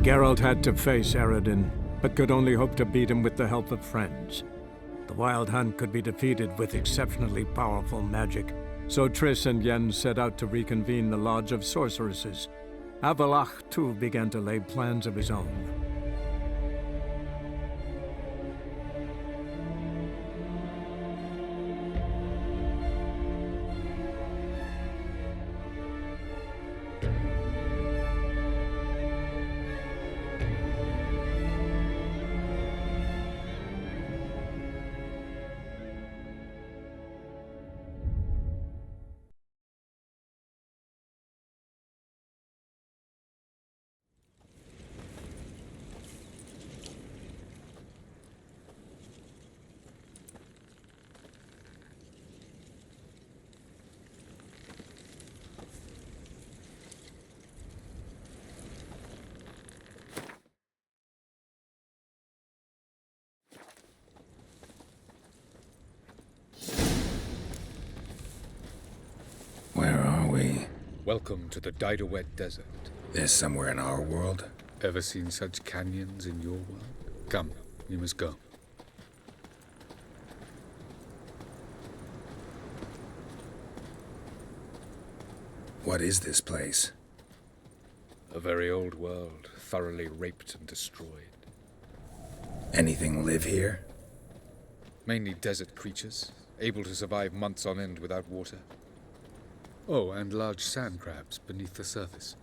Geralt had to face Eredin, but could only hope to beat him with the help of friends. The Wild Hunt could be defeated with exceptionally powerful magic, so Triss and Yen set out to reconvene the Lodge of Sorceresses. Avalach, too, began to lay plans of his own. Where are we? Welcome to the Didowet Desert. This somewhere in our world? Ever seen such canyons in your world? Come, we must go. What is this place? A very old world, thoroughly raped and destroyed. Anything live here? Mainly desert creatures, able to survive months on end without water. Oh, and large sand crabs beneath the surface.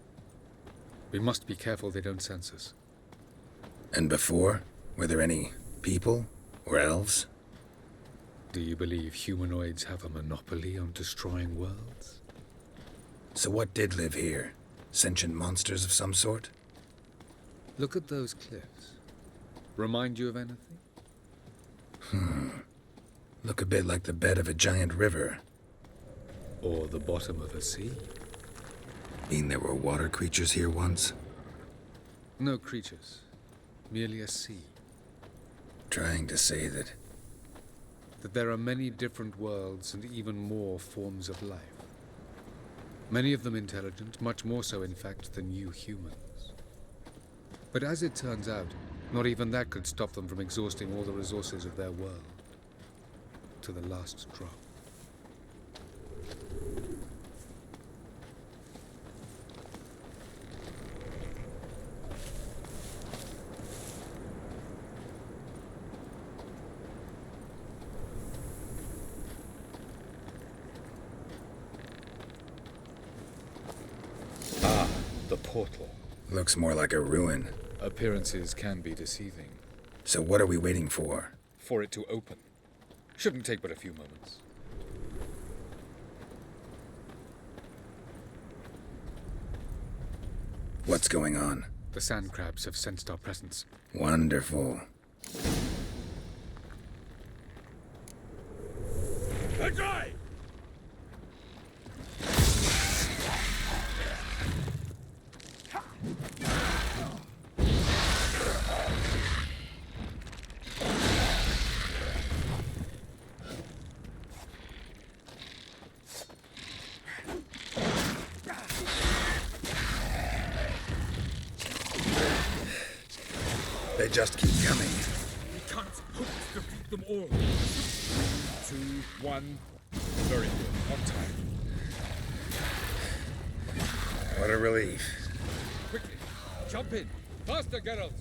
We must be careful they don't sense us. And before? Were there any people? Or elves? Do you believe humanoids have a monopoly on destroying worlds? So what did live here? Sentient monsters of some sort? Look at those cliffs. Remind you of anything? Look a bit like the bed of a giant river. Or the bottom of a sea? Mean there were water creatures here once? No creatures. Merely a sea. Trying to say that... That there are many different worlds and even more forms of life. Many of them intelligent, much more so in fact than you humans. But as it turns out, not even that could stop them from exhausting all the resources of their world. To the last drop. The portal. Looks more like a ruin. Appearances can be deceiving. So what are we waiting for? For it to open. Shouldn't take but a few moments. What's going on? The sand crabs have sensed our presence. Wonderful. Attack! They just keep coming. We can't hope to defeat them all. 2, 1. Very good. On time. What a relief. Quickly. Jump in. Faster, Geralt.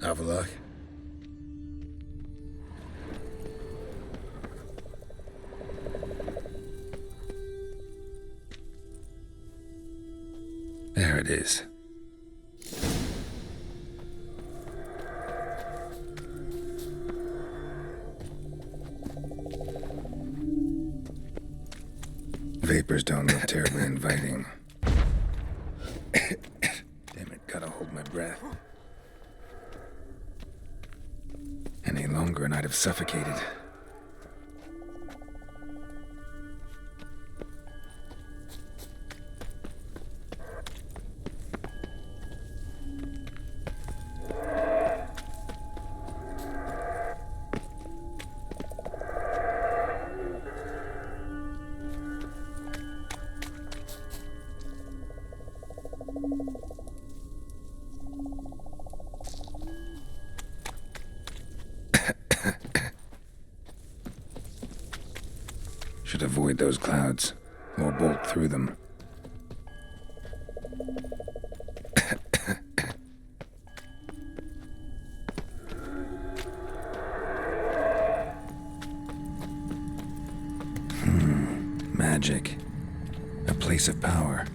Avalach? There it is. Vapors don't look terribly inviting. Damn it, gotta hold my breath. longer and I'd have suffocated. Should avoid those clouds, or bolt through them. Magic. A place of power.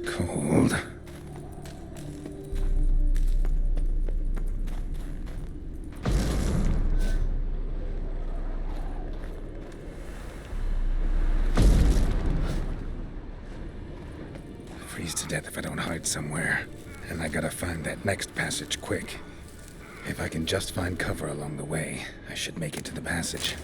Cold. Freeze to death if I don't hide somewhere. And I gotta find that next passage quick. If I can just find cover along the way, I should make it to the passage.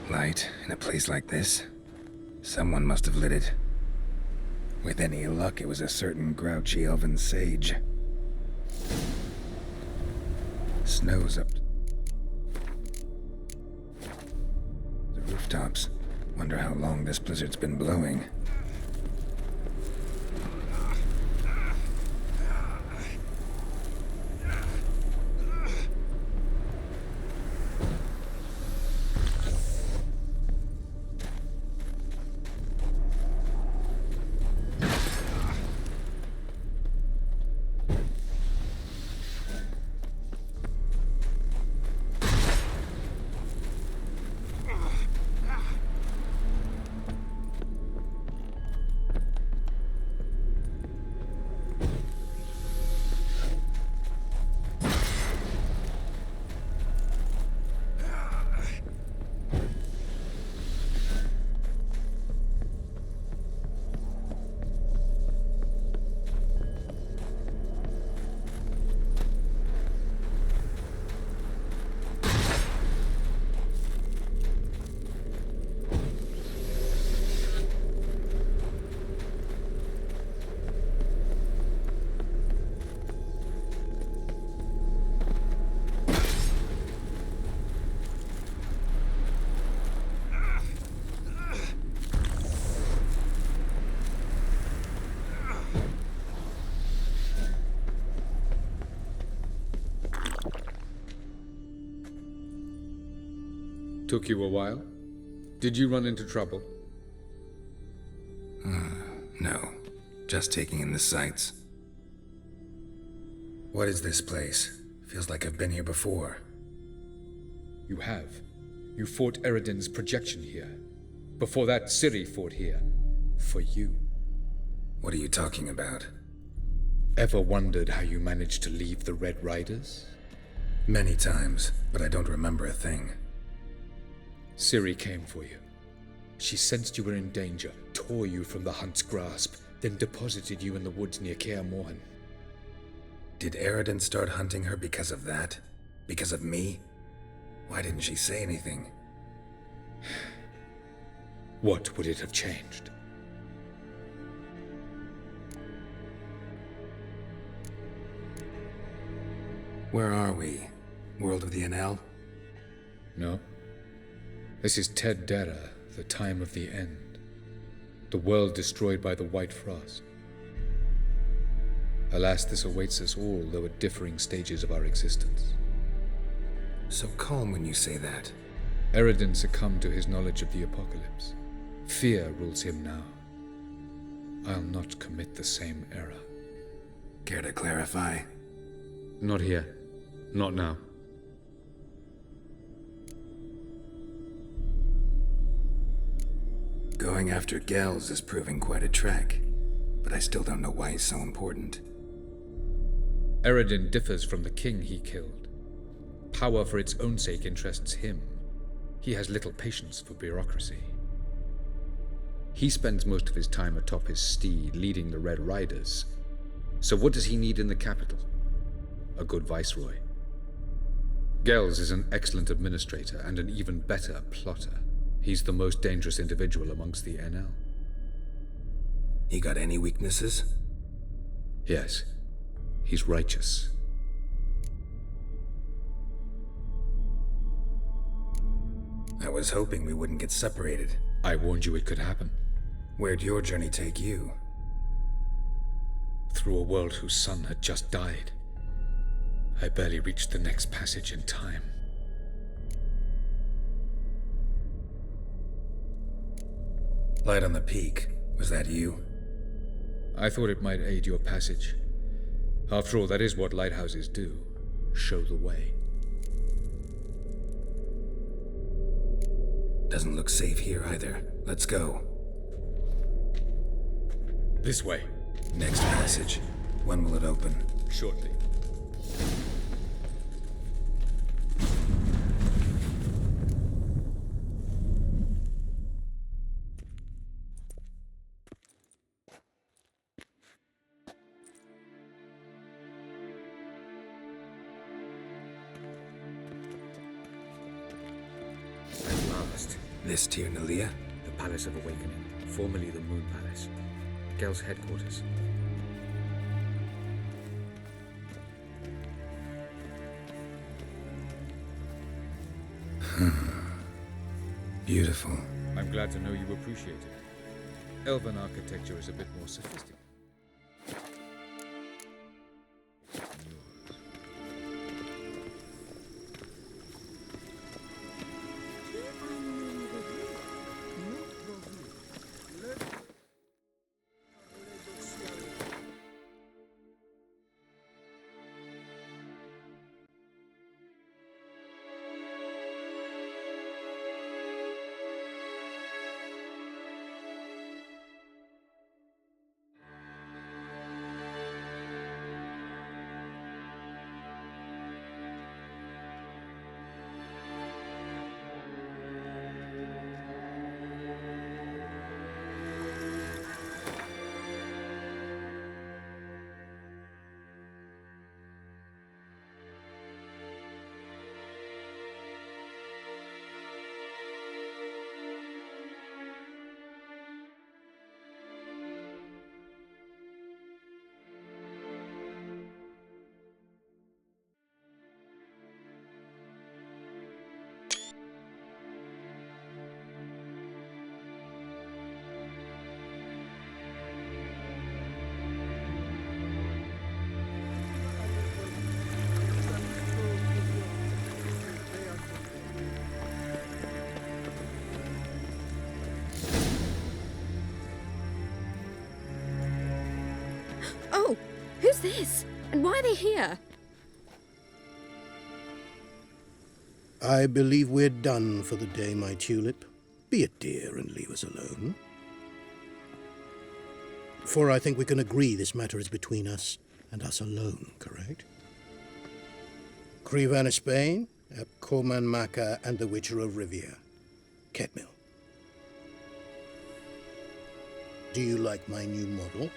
Light in a place like this? Someone must have lit it. With any luck, it was a certain grouchy elven sage. Snow's up the rooftops. Wonder how long this blizzard's been blowing. Took you a while? Did you run into trouble? No. Just taking in the sights. What is this place? Feels like I've been here before. You have. You fought Eredin's projection here. Before that, Ciri fought here. For you. What are you talking about? Ever wondered how you managed to leave the Red Riders? Many times, but I don't remember a thing. Ciri came for you. She sensed you were in danger, tore you from the Hunt's grasp, then deposited you in the woods near Kaer Morhen. Did Eredin start hunting her because of that? Because of me? Why didn't she say anything? What would it have changed? Where are we? World of the NL? No. This is Ted Dera, the time of the end. The world destroyed by the White Frost. Alas, this awaits us all, though at differing stages of our existence. So calm when you say that. Eredin succumbed to his knowledge of the apocalypse. Fear rules him now. I'll not commit the same error. Care to clarify? Not here. Not now. Going after Gels is proving quite a trek, but I still don't know why he's so important. Eredin differs from the king he killed. Power for its own sake interests him. He has little patience for bureaucracy. He spends most of his time atop his steed, leading the Red Riders. So what does he need in the capital? A good viceroy. Gels is an excellent administrator and an even better plotter. He's the most dangerous individual amongst the NL. He got any weaknesses? Yes. He's righteous. I was hoping we wouldn't get separated. I warned you it could happen. Where'd your journey take you? Through a world whose son had just died. I barely reached the next passage in time. Light on the peak. Was that you? I thought it might aid your passage. After all, that is what lighthouses do. Show the way. Doesn't look safe here either. Let's go. This way. Next passage. When will it open? Shortly. This Tirnalia? The Palace of Awakening, formerly the Moon Palace. Gel's headquarters. Beautiful. I'm glad to know you appreciate it. Elven architecture is a bit more sophisticated. Oh, who's this? And why are they here? I believe we're done for the day, my tulip. Be a dear and leave us alone. For I think we can agree this matter is between us and us alone, correct? Krivan of Spain, Korman Maka, and the Witcher of Rivia. Ketmil. Do you like my new model?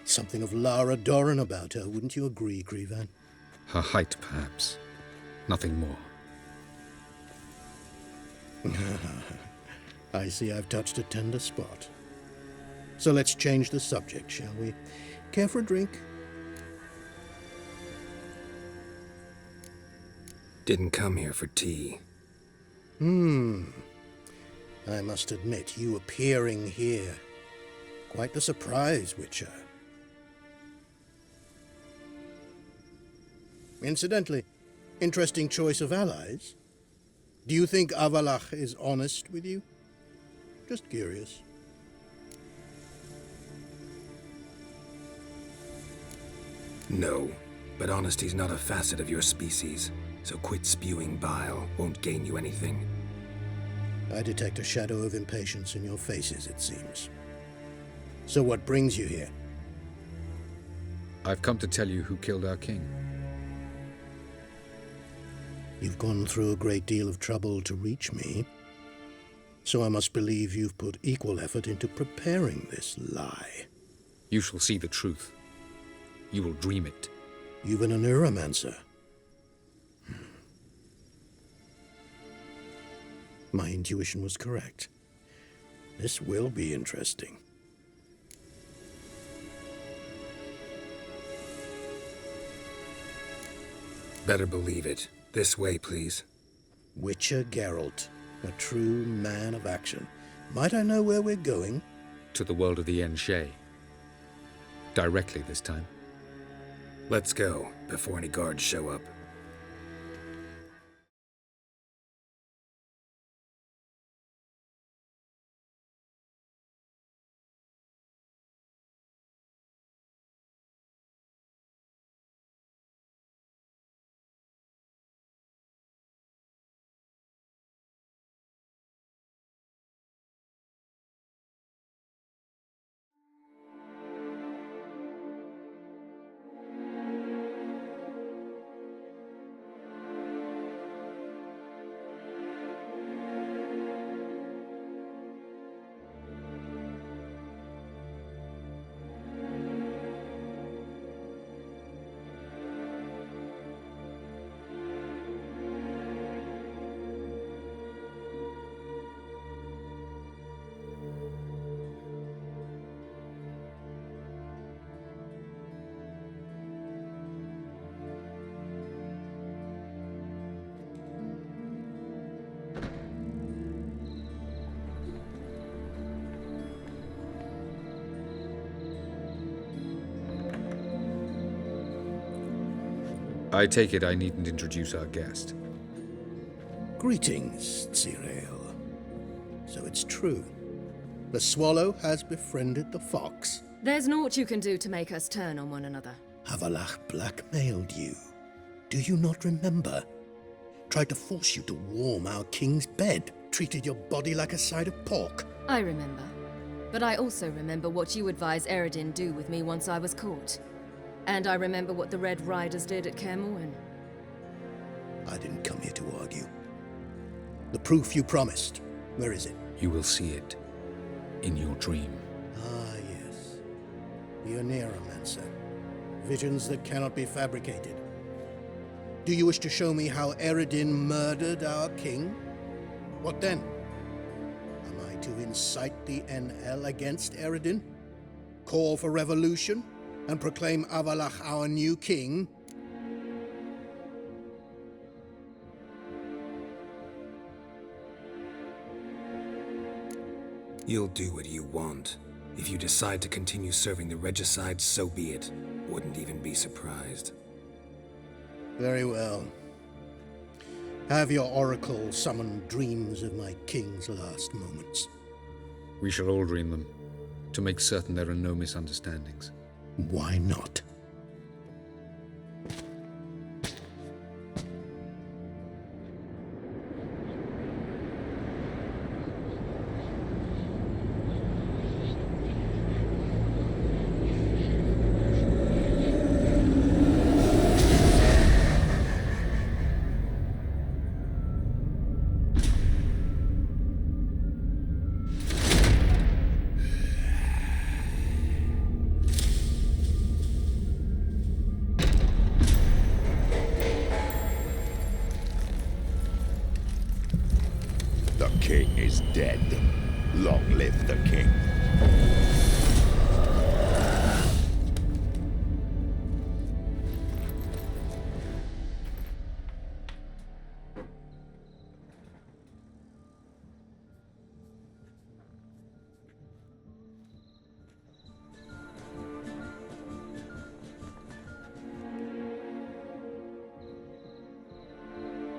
Something of Lara Doran about her, wouldn't you agree, Krivan? Her height, perhaps. Nothing more. I see I've touched a tender spot. So let's change the subject, shall we? Care for a drink? Didn't come here for tea. I must admit, you appearing here. Quite the surprise, Witcher. Incidentally, interesting choice of allies. Do you think Avalach is honest with you? Just curious. No, but honesty's not a facet of your species, so quit spewing bile won't gain you anything. I detect a shadow of impatience in your faces, it seems. So what brings you here? I've come to tell you who killed our king. You've gone through a great deal of trouble to reach me, so I must believe you've put equal effort into preparing this lie. You shall see the truth. You will dream it. You've been a neuromancer. My intuition was correct. This will be interesting. Better believe it. This way, please. Witcher Geralt, a true man of action. Might I know where we're going? To the world of the Enshe. Directly this time. Let's go, before any guards show up. I take it I needn't introduce our guest. Greetings, Zirael. So it's true. The swallow has befriended the fox. There's naught you can do to make us turn on one another. Avalach blackmailed you. Do you not remember? Tried to force you to warm our king's bed. Treated your body like a side of pork. I remember. But I also remember what you advised Eredin do with me once I was caught. And I remember what the Red Riders did at Kaer Morhen. I didn't come here to argue. The proof you promised. Where is it? You will see it in your dream. Ah, yes. The Oneiromancer. Visions that cannot be fabricated. Do you wish to show me how Eredin murdered our king? What then? Am I to incite the NL against Eredin? Call for revolution? And proclaim Avalach our new king? You'll do what you want. If you decide to continue serving the regicide, so be it. Wouldn't even be surprised. Very well. Have your oracle summon dreams of my king's last moments. We shall all dream them, to make certain there are no misunderstandings. Why not? The king is dead. Long live the king.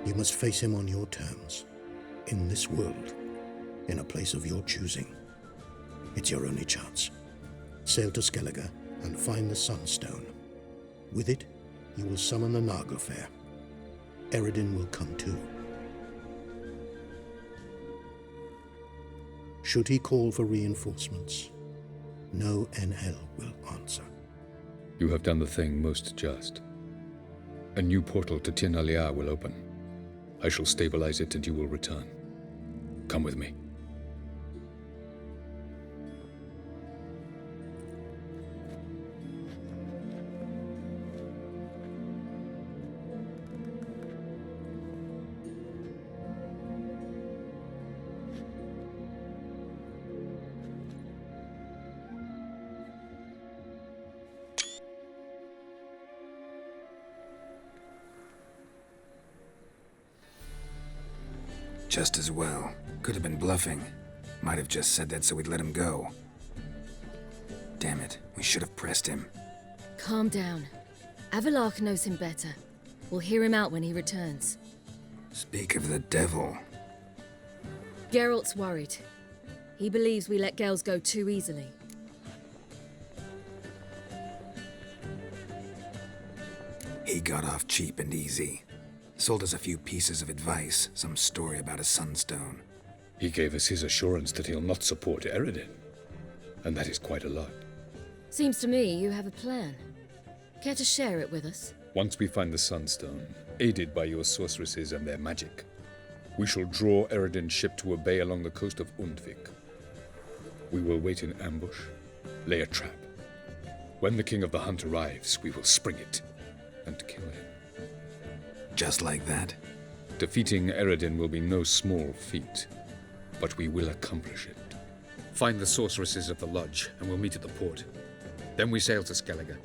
You must face him on your terms. In this world, in a place of your choosing. It's your only chance. Sail to Skellige and find the Sunstone. With it, you will summon the Naglfair. Eredin will come too. Should he call for reinforcements, no NL will answer. You have done the thing most just. A new portal to Tin Alia will open. I shall stabilize it and you will return. Come with me. Just as well. Could have been bluffing. Might have just said that so we'd let him go. Damn it, we should have pressed him. Calm down. Avalach knows him better. We'll hear him out when he returns. Speak of the devil. Geralt's worried. He believes we let girls go too easily. He got off cheap and easy. Sold us a few pieces of advice, some story about a sunstone. He gave us his assurance that he'll not support Eredin. And that is quite a lot. Seems to me you have a plan. Care to share it with us? Once we find the Sunstone, aided by your sorceresses and their magic, we shall draw Eredin's ship to a bay along the coast of Undvik. We will wait in ambush, lay a trap. When the King of the Hunt arrives, we will spring it and kill him. Just like that? Defeating Eredin will be no small feat, but we will accomplish it. Find the sorceresses of the lodge, and we'll meet at the port. Then we sail to Skellige.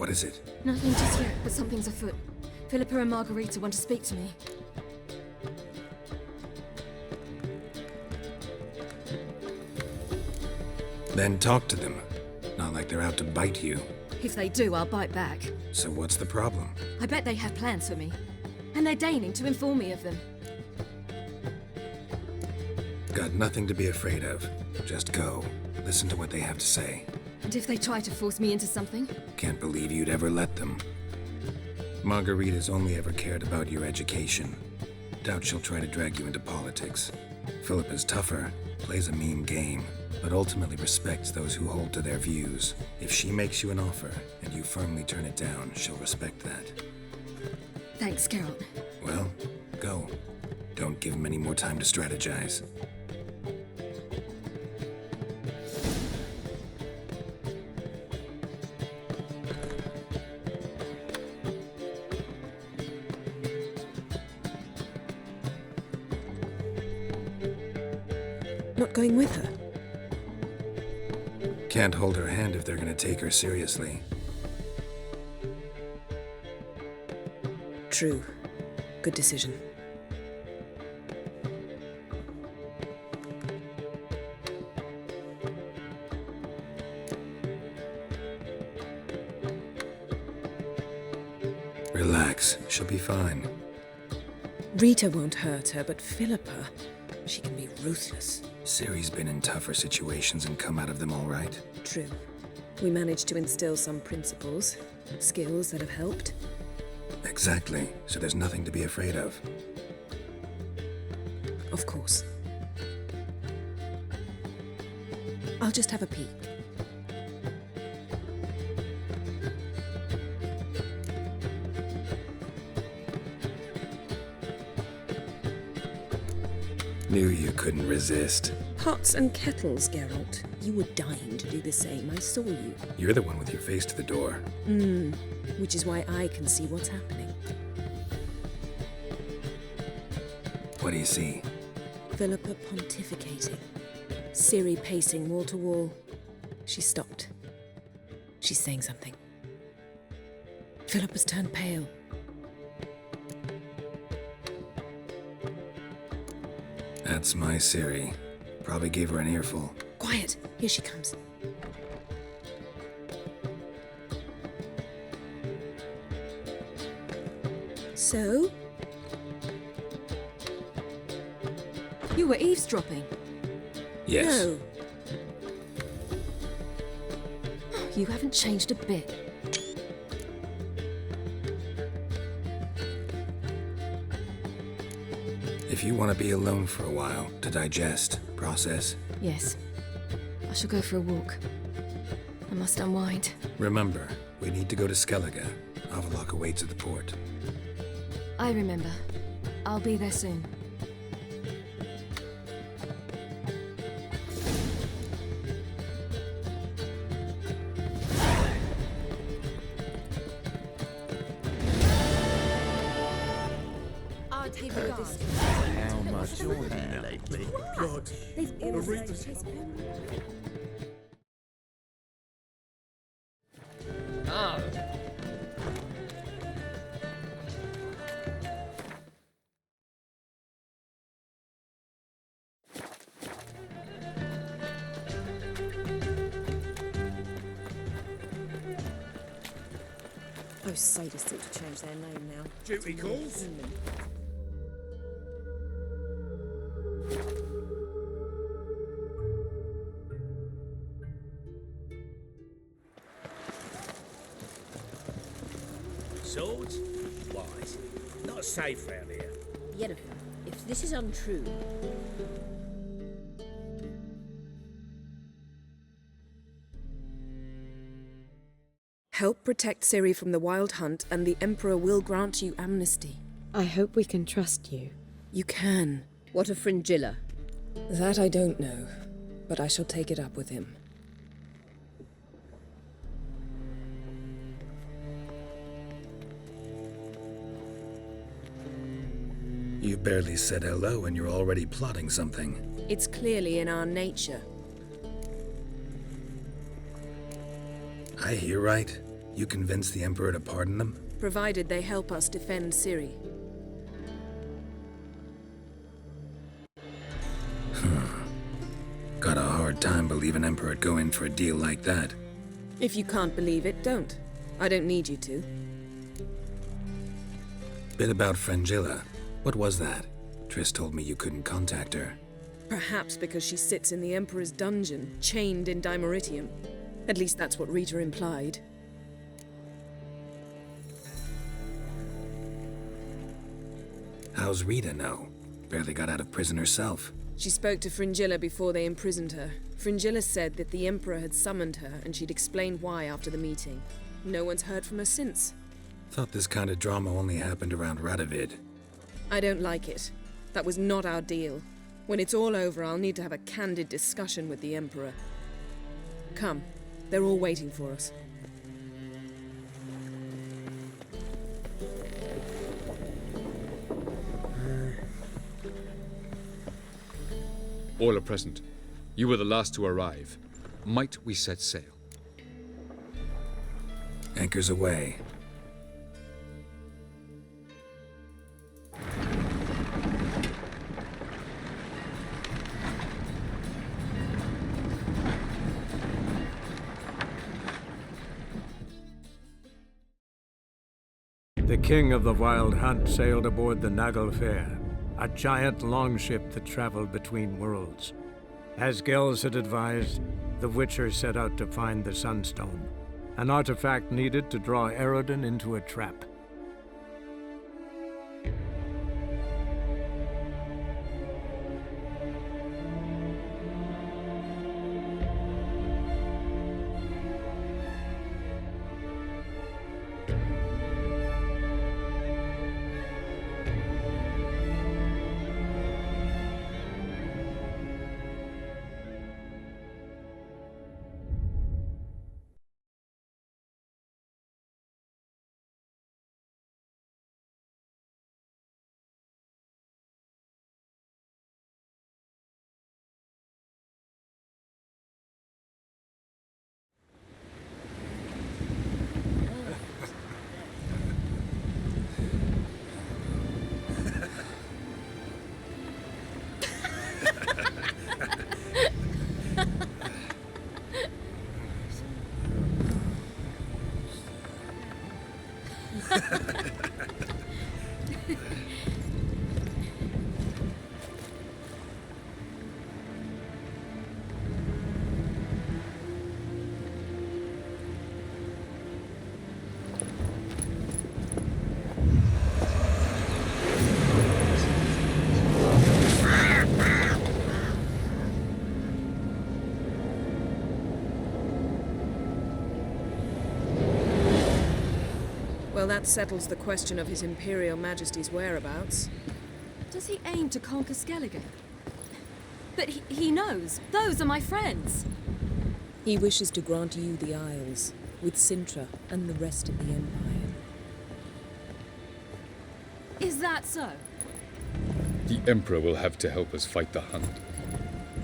What is it? Nothing just yet, but something's afoot. Philippa and Margarita want to speak to me. Then talk to them. Not like they're out to bite you. If they do, I'll bite back. So what's the problem? I bet they have plans for me. And they're deigning to inform me of them. Got nothing to be afraid of. Just go. Listen to what they have to say. And if they try to force me into something? Can't believe you'd ever let them. Margarita's only ever cared about your education. Doubt she'll try to drag you into politics. Philippa's tougher, plays a mean game, but ultimately respects those who hold to their views. If she makes you an offer, and you firmly turn it down, she'll respect that. Thanks, Geralt. Well, go. Don't give him any more time to strategize. Not going with her? Can't hold her hand if they're gonna take her seriously. True. Good decision. Relax, she'll be fine. Rita won't hurt her, but Philippa, she can be ruthless. Ciri's been in tougher situations and come out of them all right. True. We managed to instill some principles, skills that have helped. Exactly, so there's nothing to be afraid of. Of course. I'll just have a peek. Knew you couldn't resist. Pots and kettles, Geralt. You were dying to do the same. I saw you. You're the one with your face to the door. Which is why I can see what's happening. What do you see? Philippa pontificating. Ciri pacing wall to wall. She stopped. She's saying something. Philippa's turned pale. That's my Ciri. Probably gave her an earful. Quiet! Here she comes. So? You were eavesdropping. Yes. No. You haven't changed a bit. If you want to be alone for a while, to digest, process, Yes. I shall go for a walk. I must unwind. remember, we need to go to Skellige. Avallac'h awaits at the port. I remember. I'll be there soon. How much on there lately? Those sadists ought to change their name now. Duty calls? Swords? Wise. Not safe round here. Yennefer, if this is untrue, Help protect Ciri from the Wild Hunt, and the Emperor will grant you amnesty. I hope we can trust you. You can. what of Fringilla? That I don't know, but I shall take it up with him. You barely said hello and you're already plotting something. It's clearly in our nature. I hear right. You convinced the Emperor to pardon them? Provided they help us defend Ciri. Got a hard time believing Emperor'd go in for a deal like that. If you can't believe it, don't. I don't need you to. Bit about Frangilla. What was that? Triss told me you couldn't contact her. Perhaps because she sits in the Emperor's dungeon, chained in Dimeritium. At least that's what Rita implied. How's Rita know? Barely got out of prison herself. She spoke to Fringilla before they imprisoned her. Fringilla said that the Emperor had summoned her and she'd explained why after the meeting. No one's heard from her since. Thought this kind of drama only happened around Radovid. I don't like it. That was not our deal. When it's all over, I'll need to have a candid discussion with the Emperor. Come, they're all waiting for us. All are present. You were the last to arrive. Might we set sail? Anchors away. The king of the Wild Hunt sailed aboard the Naglfar, a giant longship that traveled between worlds. As Gels had advised, the Witcher set out to find the Sunstone, an artifact needed to draw Eredin into a trap. Well, that settles the question of His Imperial Majesty's whereabouts. Does he aim to conquer Skellige? But he knows. Those are my friends. He wishes to grant you the Isles, with Sintra and the rest of the Empire. Is that so? The Emperor will have to help us fight the Hunt.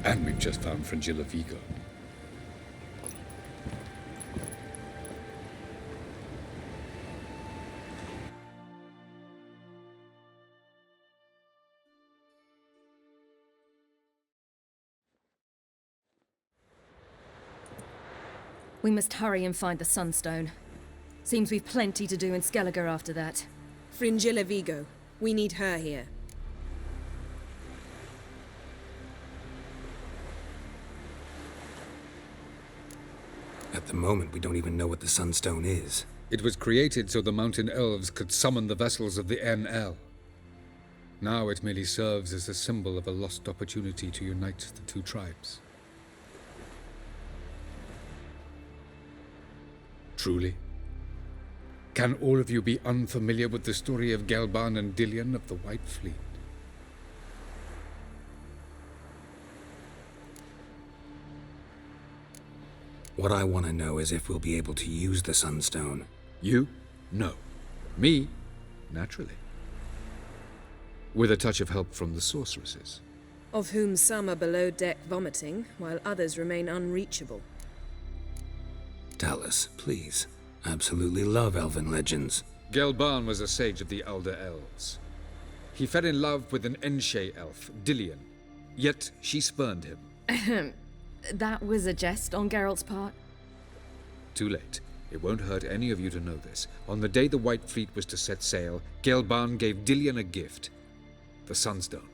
And we've just found Frangilla Vigo. We must hurry and find the Sunstone. Seems we've plenty to do in Skellige after that. Fringilla Vigo. We need her here. At the moment, we don't even know what the Sunstone is. It was created so the Mountain Elves could summon the vessels of the NL. Now it merely serves as a symbol of a lost opportunity to unite the two tribes. Truly? Can all of you be unfamiliar with the story of Gelban and Dillion of the White Fleet? What I want to know is if we'll be able to use the Sunstone. You? No. Me? Naturally. With a touch of help from the sorceresses. Of whom some are below deck vomiting, while others remain unreachable. Dallas, please. Absolutely love elven legends. Gelban was a sage of the Elder Elves. He fell in love with an Enshe elf, Dillion, yet she spurned him. That was a jest on Geralt's part? Too late. It won't hurt any of you to know this. On the day the White Fleet was to set sail, Gelban gave Dillion a gift. The Sunstone.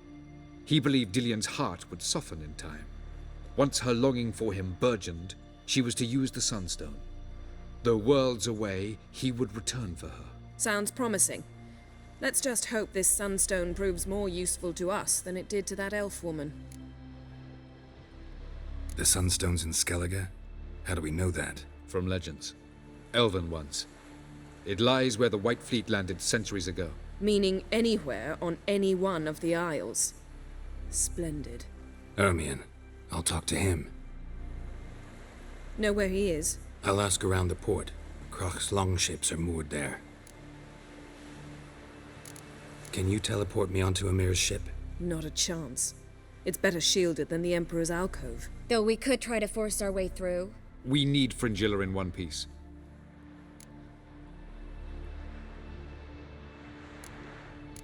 He believed Dillion's heart would soften in time. Once her longing for him burgeoned, she was to use the Sunstone. Though worlds away, he would return for her. Sounds promising. Let's just hope this sunstone proves more useful to us than it did to that elf woman. The Sunstone's in Skellige? How do we know that? From legends. Elven ones. It lies where the White Fleet landed centuries ago. Meaning anywhere on any one of the Isles. Splendid. Ermion. I'll talk to him. Know where he is? I'll ask around the port. Croc's longships are moored there. Can you teleport me onto Amir's ship? Not a chance. It's better shielded than the Emperor's alcove. Though we could try to force our way through. We need Fringilla in one piece.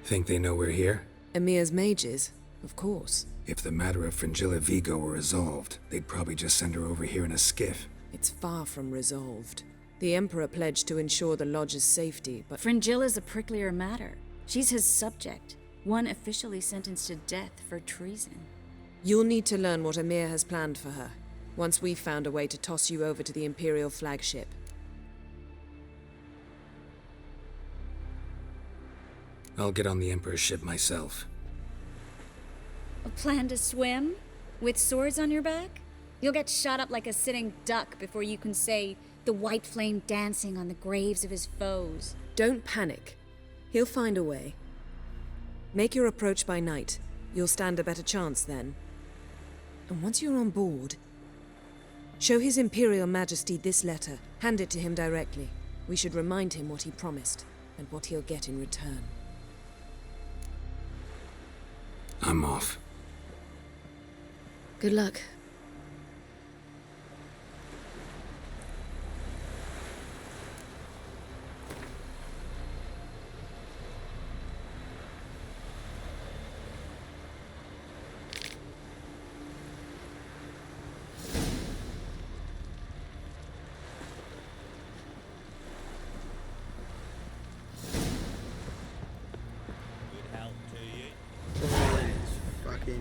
Think they know we're here? Emir's mages, of course. If the matter of Fringilla Vigo were resolved, they'd probably just send her over here in a skiff. It's far from resolved. The Emperor pledged to ensure the Lodge's safety, but... Fringilla's a pricklier matter. She's his subject, one officially sentenced to death for treason. You'll need to learn what Emir has planned for her, once we've found a way to toss you over to the Imperial flagship. I'll get on the Emperor's ship myself. A plan to swim? With swords on your back? You'll get shot up like a sitting duck before you can say the white flame dancing on the graves of his foes. Don't panic. He'll find a way. Make your approach by night. You'll stand a better chance then. And once you're on board, show His Imperial Majesty this letter. Hand it to him directly. We should remind him what he promised, and what he'll get in return. I'm off. Good luck.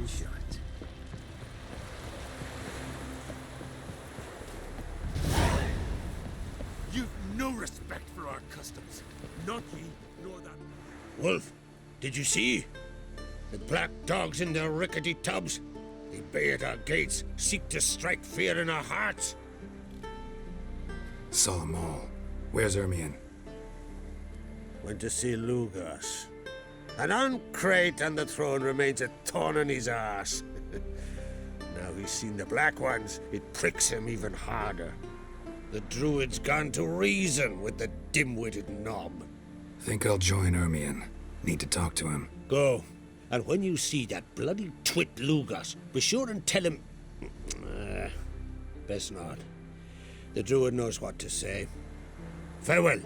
Shut. You've no respect for our customs. Not ye, nor that. Wolf, did you see? The black dogs in their rickety tubs. They bay at our gates, seek to strike fear in our hearts. Saw 'em all. Where's Ermion? Went to see Lugas. An uncrate on the throne remains a thorn in his ass. Now he's seen the Black Ones, it pricks him even harder. The Druid's gone to reason with the dim-witted knob. Think I'll join Ermion. Need to talk to him. Go. And when you see that bloody twit Lugas, be sure and tell him... best not. The Druid knows what to say. Farewell.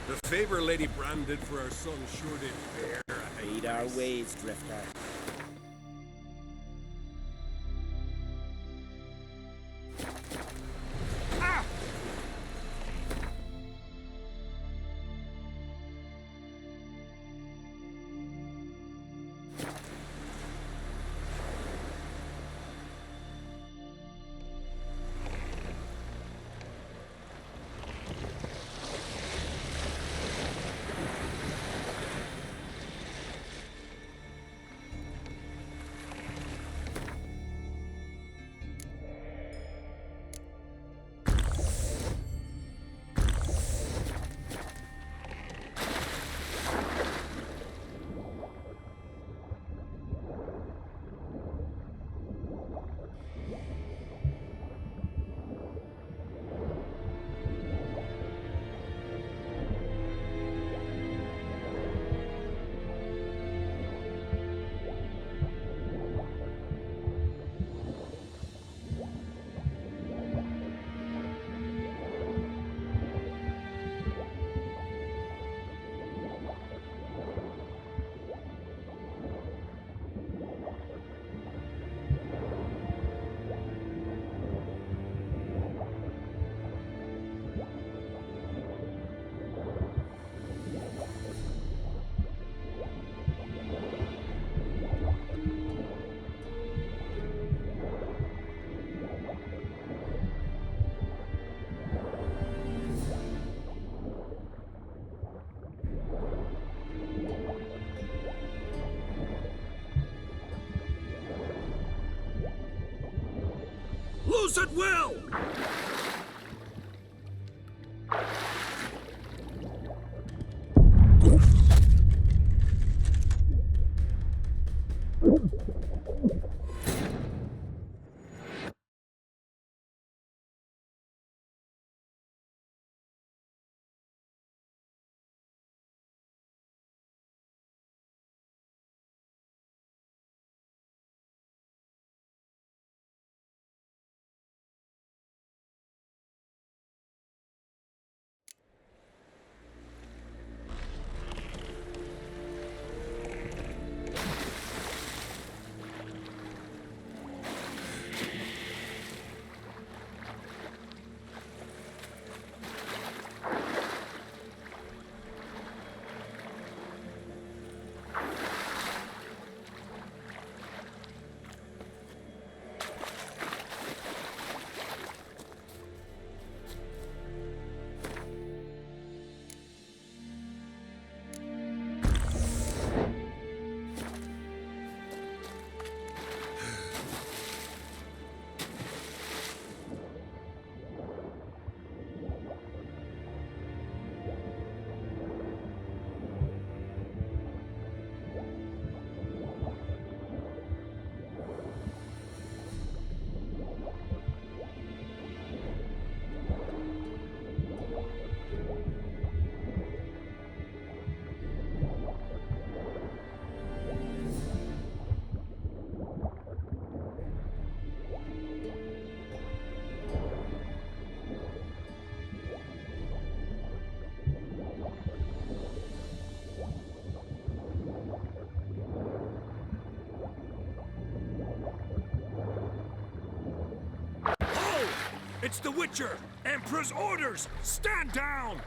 The favor Lady Bran did for our son sure did bear a Read our ways, Drifter. loose at will! It's the Witcher! Emperor's orders! Stand down!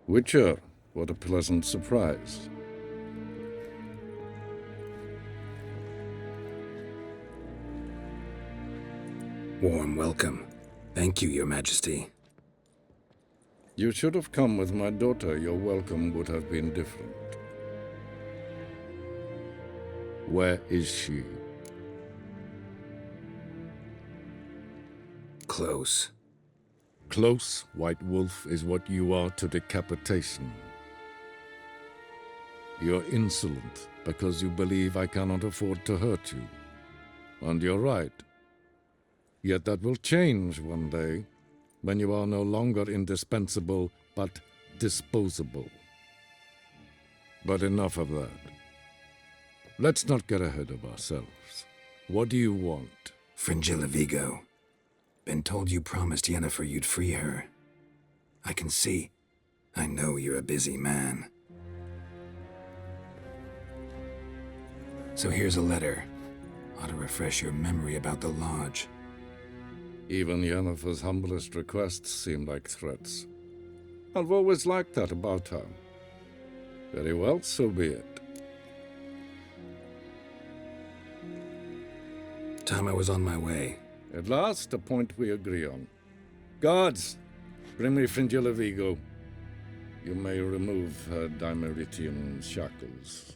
Witcher, what a pleasant surprise. Warm welcome. Thank you, Your Majesty. You should have come with my daughter. Your welcome would have been different. Where is she? Close. Close, White Wolf, is what you are to decapitation. You're insolent because you believe I cannot afford to hurt you. And you're right. Yet that will change one day, when you are no longer indispensable, but disposable. But enough of that. Let's not get ahead of ourselves. What do you want? Fringilla Vigo. Been told you promised Yennefer you'd free her. I can see. I know you're a busy man. So here's a letter. Ought to refresh your memory about the Lodge. Even Yennefer's humblest requests seem like threats. I've always liked that about her. Very well, so be it. Time I was on my way. At last, a point we agree on. Guards, bring me Fringilla Vigo. You may remove her Dimeritian shackles.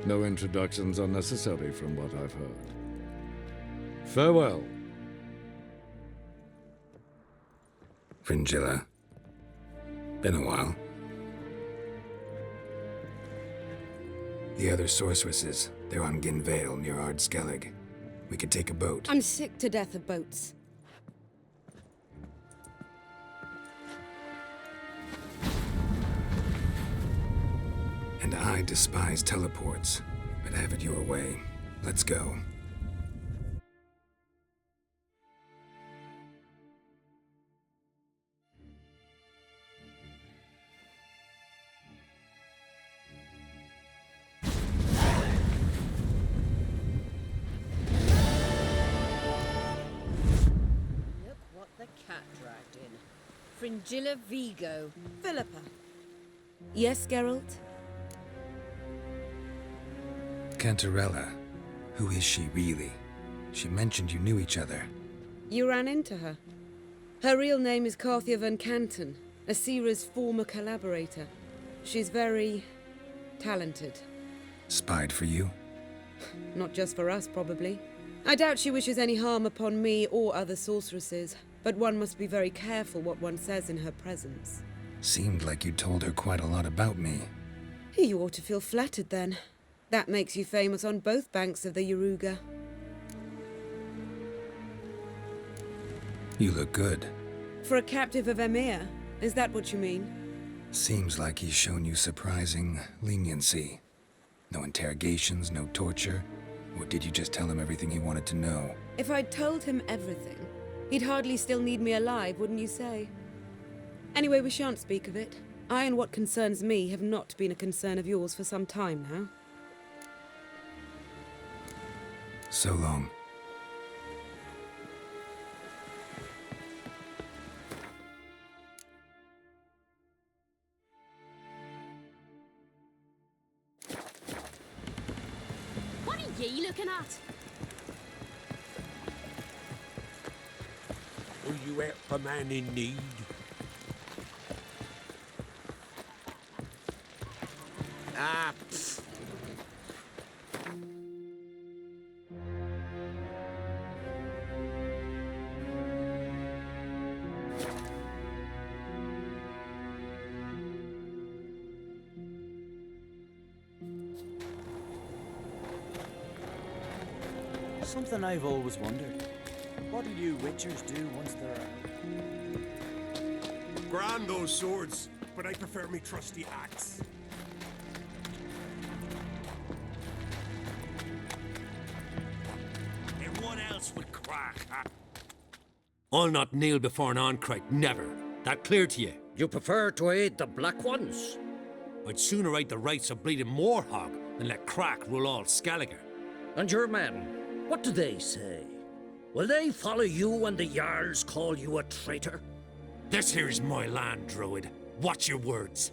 No introductions are necessary from what I've heard. Farewell. Fringilla. Been a while. The other sorceresses, they're on Ginvale near Ardskellig. We could take a boat. I'm sick to death of boats. And I despise teleports, but have it your way. Let's go. Look what the cat dragged in. Fringilla Vigo. Philippa. Yes, Geralt? Cantarella. Who is she, really? She mentioned you knew each other. You ran into her. Her real name is Carthia van Canton, Asira's former collaborator. She's very talented. Spied for you? Not just for us, probably. I doubt she wishes any harm upon me or other sorceresses, but one must be very careful what one says in her presence. Seemed like you told her quite a lot about me. You ought to feel flattered, then. That makes you famous on both banks of the Yaruga. You look good. For a captive of Emir, is that what you mean? Seems like he's shown you surprising leniency. No interrogations, no torture. Or did you just tell him everything he wanted to know? If I'd told him everything, he'd hardly still need me alive, wouldn't you say? Anyway, we shan't speak of it. I and what concerns me have not been a concern of yours for some time now. So long. What are ye looking at? Will you help a man in need? Ah, pfft. Something I've always wondered. What do you witchers do once they're... Grand those swords, but I prefer me trusty axe. And what else would crack, huh? I'll not kneel before an Oncrite, never. That clear to you? You prefer to aid the Black Ones? I'd sooner aid the rights of bleeding Moorhog than let Crack rule all Skellige. And your men, what do they say? Will they follow you when the Jarls call you a traitor? This here's my land, Druid. Watch your words.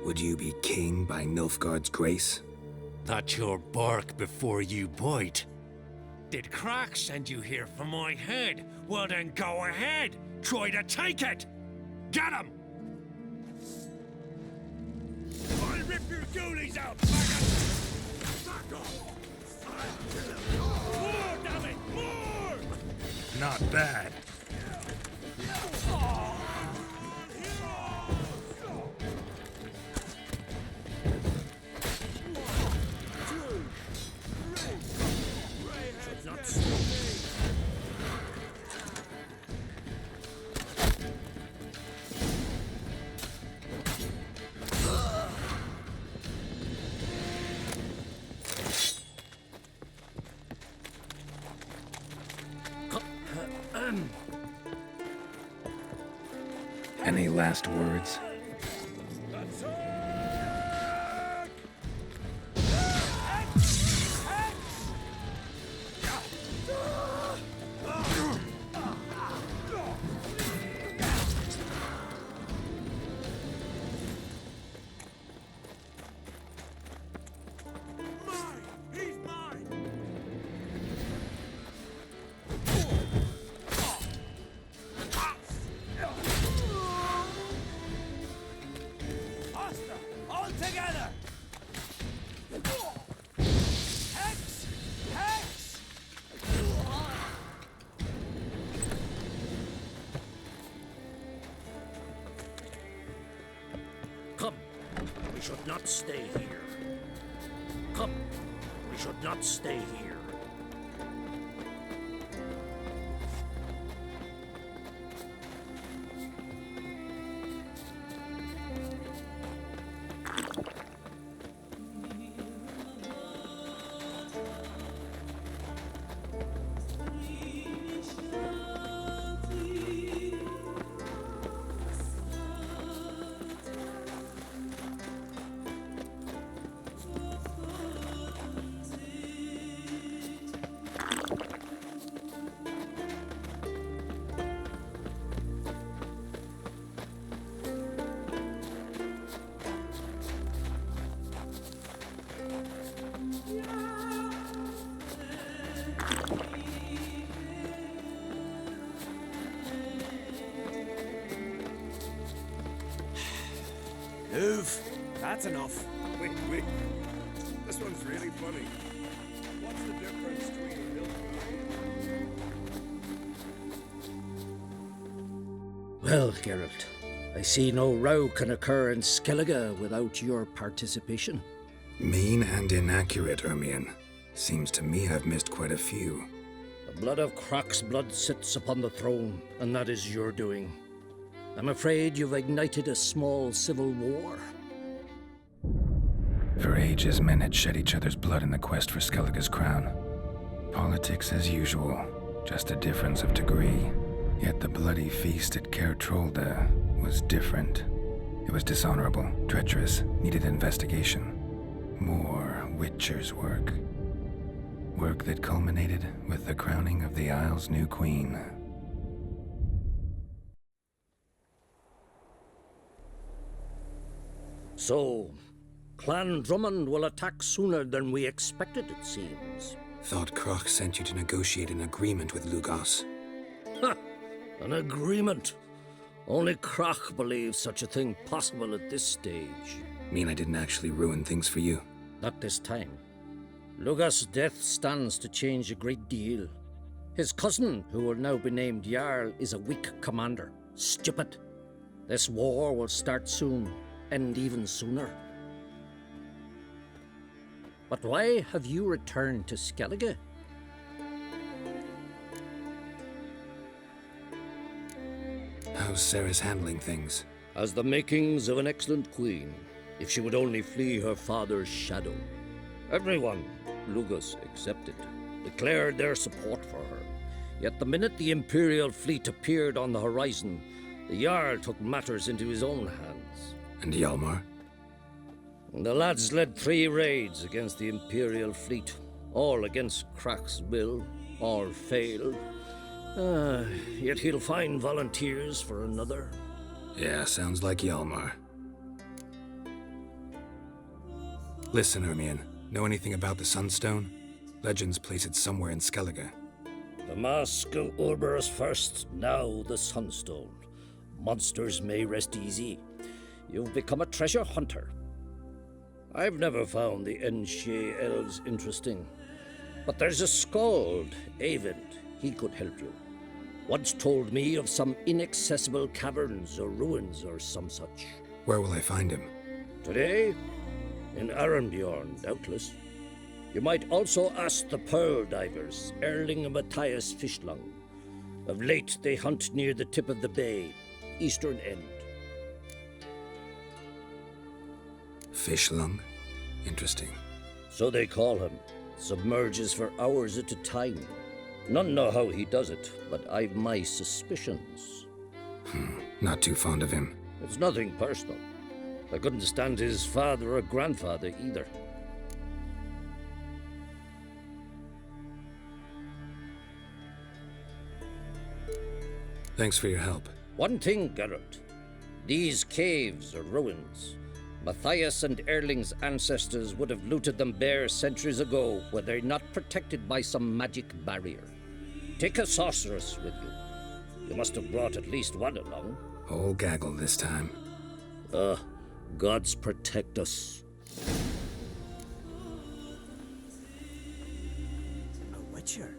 Would you be king by Nilfgaard's grace? That's your bark before you bite. Did Crack send you here for my head? Well then go ahead. Try to take it. Get him! I'll rip your goolies out, faggot! Back off! More, damn it! More! Not bad. man! Any last words? Come, we should not stay here. Come, we should not stay here. Move. That's enough. Wait. This one's really funny. What's the difference between milk and Well, Geralt, I see no row can occur in Skellige without your participation. Mean and inaccurate, Ermion. Seems to me I've missed quite a few. The blood of Croc's blood sits upon the throne, and that is your doing. I'm afraid you've ignited a small civil war. For ages, men had shed each other's blood in the quest for Skellige's crown. Politics as usual, just a difference of degree. Yet the bloody feast at Caer Trolda was different. It was dishonorable, treacherous, needed investigation. More Witcher's work. Work that culminated with the crowning of the Isle's new queen. So, Clan Drummond will attack sooner than we expected, it seems. Thought Croc sent you to negotiate an agreement with Lugos. Ha! An agreement? Only Croc believes such a thing possible at this stage. Mean I didn't actually ruin things for you? Not this time. Lugos' death stands to change a great deal. His cousin, who will now be named Jarl, is a weak commander. Stupid. This war will start soon, end even sooner. But why have you returned to Skellige? How's Sarah's handling things? Has the makings of an excellent queen, if she would only flee her father's shadow. Everyone, Lugos excepted, declared their support for her. Yet the minute the Imperial fleet appeared on the horizon, the Jarl took matters into his own hands. And Hjalmar? The lads led 3 raids against the Imperial fleet, all against Croc's will, all failed. Yet he'll find volunteers for another. Yeah, sounds like Hjalmar. Listen, Ermion, know anything about the Sunstone? Legends place it somewhere in Skellige. The Mask of Urberus first, now the Sunstone. Monsters may rest easy. You've become a treasure hunter. I've never found the Enshe elves interesting. But there's a skald, Eyvind. He could help you. Once told me of some inaccessible caverns or ruins or some such. Where will I find him? Today? In Arenbjorn, doubtless. You might also ask the pearl divers, Erling and Matthias Fishlung. Of late, they hunt near the tip of the bay, eastern end. Fishlung? Interesting. So they call him. Submerges for hours at a time. None know how he does it, but I've my suspicions. Not too fond of him. It's nothing personal. I couldn't stand his father or grandfather either. Thanks for your help. One thing, Geralt. These caves are ruins. Matthias and Erling's ancestors would have looted them bare centuries ago were they not protected by some magic barrier. Take a sorceress with you. You must have brought at least one along. Whole gaggle this time. Gods protect us. A witcher?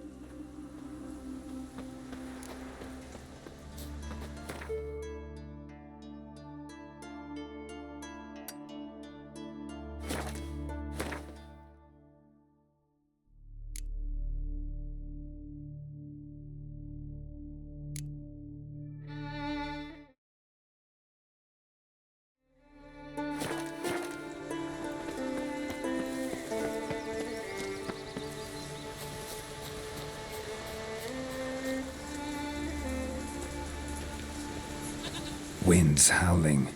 Winds howling.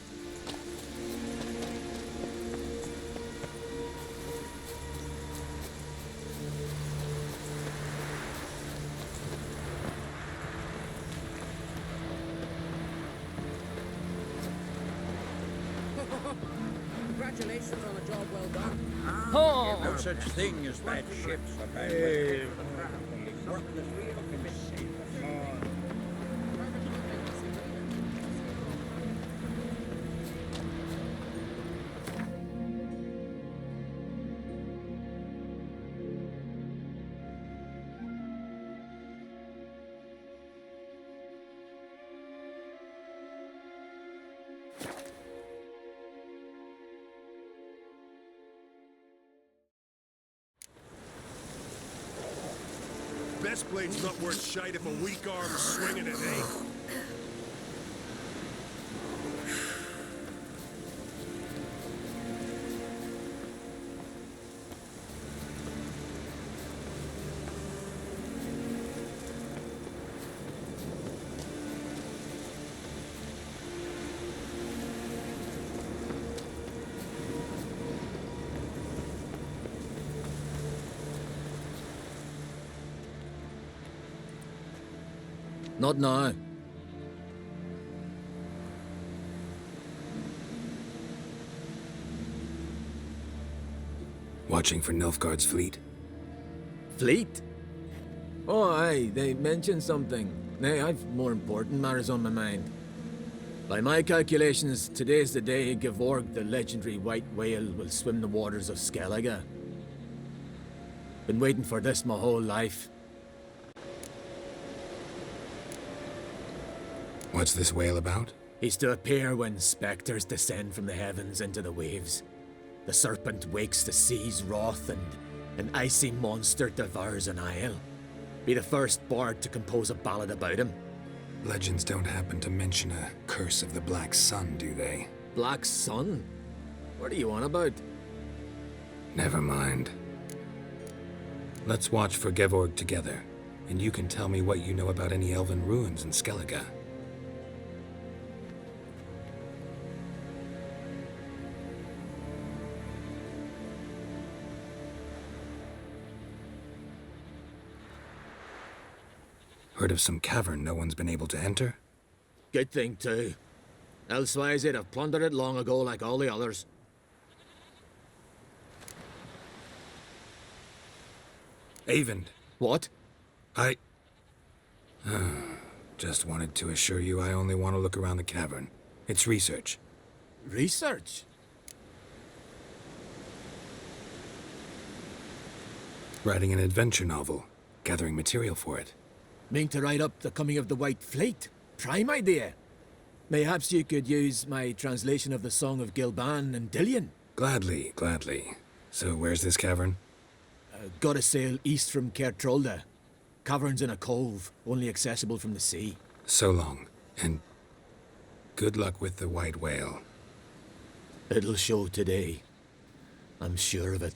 Congratulations on a job well done. Oh. No such thing as bad ships for bad weather. Best blade's not worth shite if a weak arm's swinging it, eh? Not now. Watching for Nilfgaard's fleet? Fleet? Oh, aye, they mentioned something. Nay, I've more important matters on my mind. By my calculations, today's the day Gevorg, the legendary white whale, will swim the waters of Skellige. Been waiting for this my whole life. What's this whale about? He's to appear when spectres descend from the heavens into the waves. The serpent wakes the sea's wrath and an icy monster devours an isle. Be the first bard to compose a ballad about him. Legends don't happen to mention a curse of the Black Sun, do they? Black Sun? What are you on about? Never mind. Let's watch for Gevorg together, and you can tell me what you know about any elven ruins in Skellige. Heard of some cavern no one's been able to enter? Good thing, too. Elsewise, they'd have plundered it long ago like all the others. Eyvind. What? I... Just wanted to assure you I only want to look around the cavern. It's research. Research? Writing an adventure novel. Gathering material for it. Mean to write up the coming of the White Fleet? Prime idea. Mayhaps you could use my translation of the Song of Gilban and Dillion. Gladly, gladly. So where's this cavern? Gotta sail east from Kertrolda. Cavern's in a cove, only accessible from the sea. So long, and good luck with the white whale. It'll show today. I'm sure of it.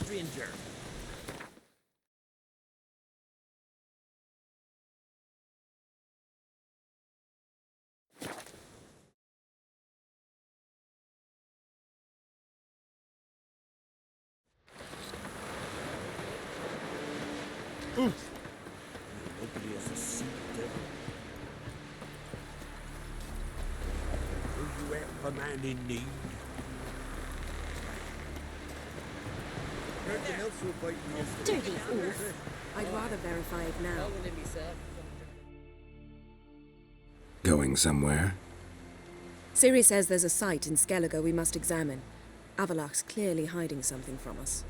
stranger. Oof! Ugly as a sea devil. Will you help a man in need? Anything else will bite me yesterday. Dirty oaf. I'd rather verify it now. Going somewhere? Ciri says there's a site in Skellige we must examine. Avalach's clearly hiding something from us.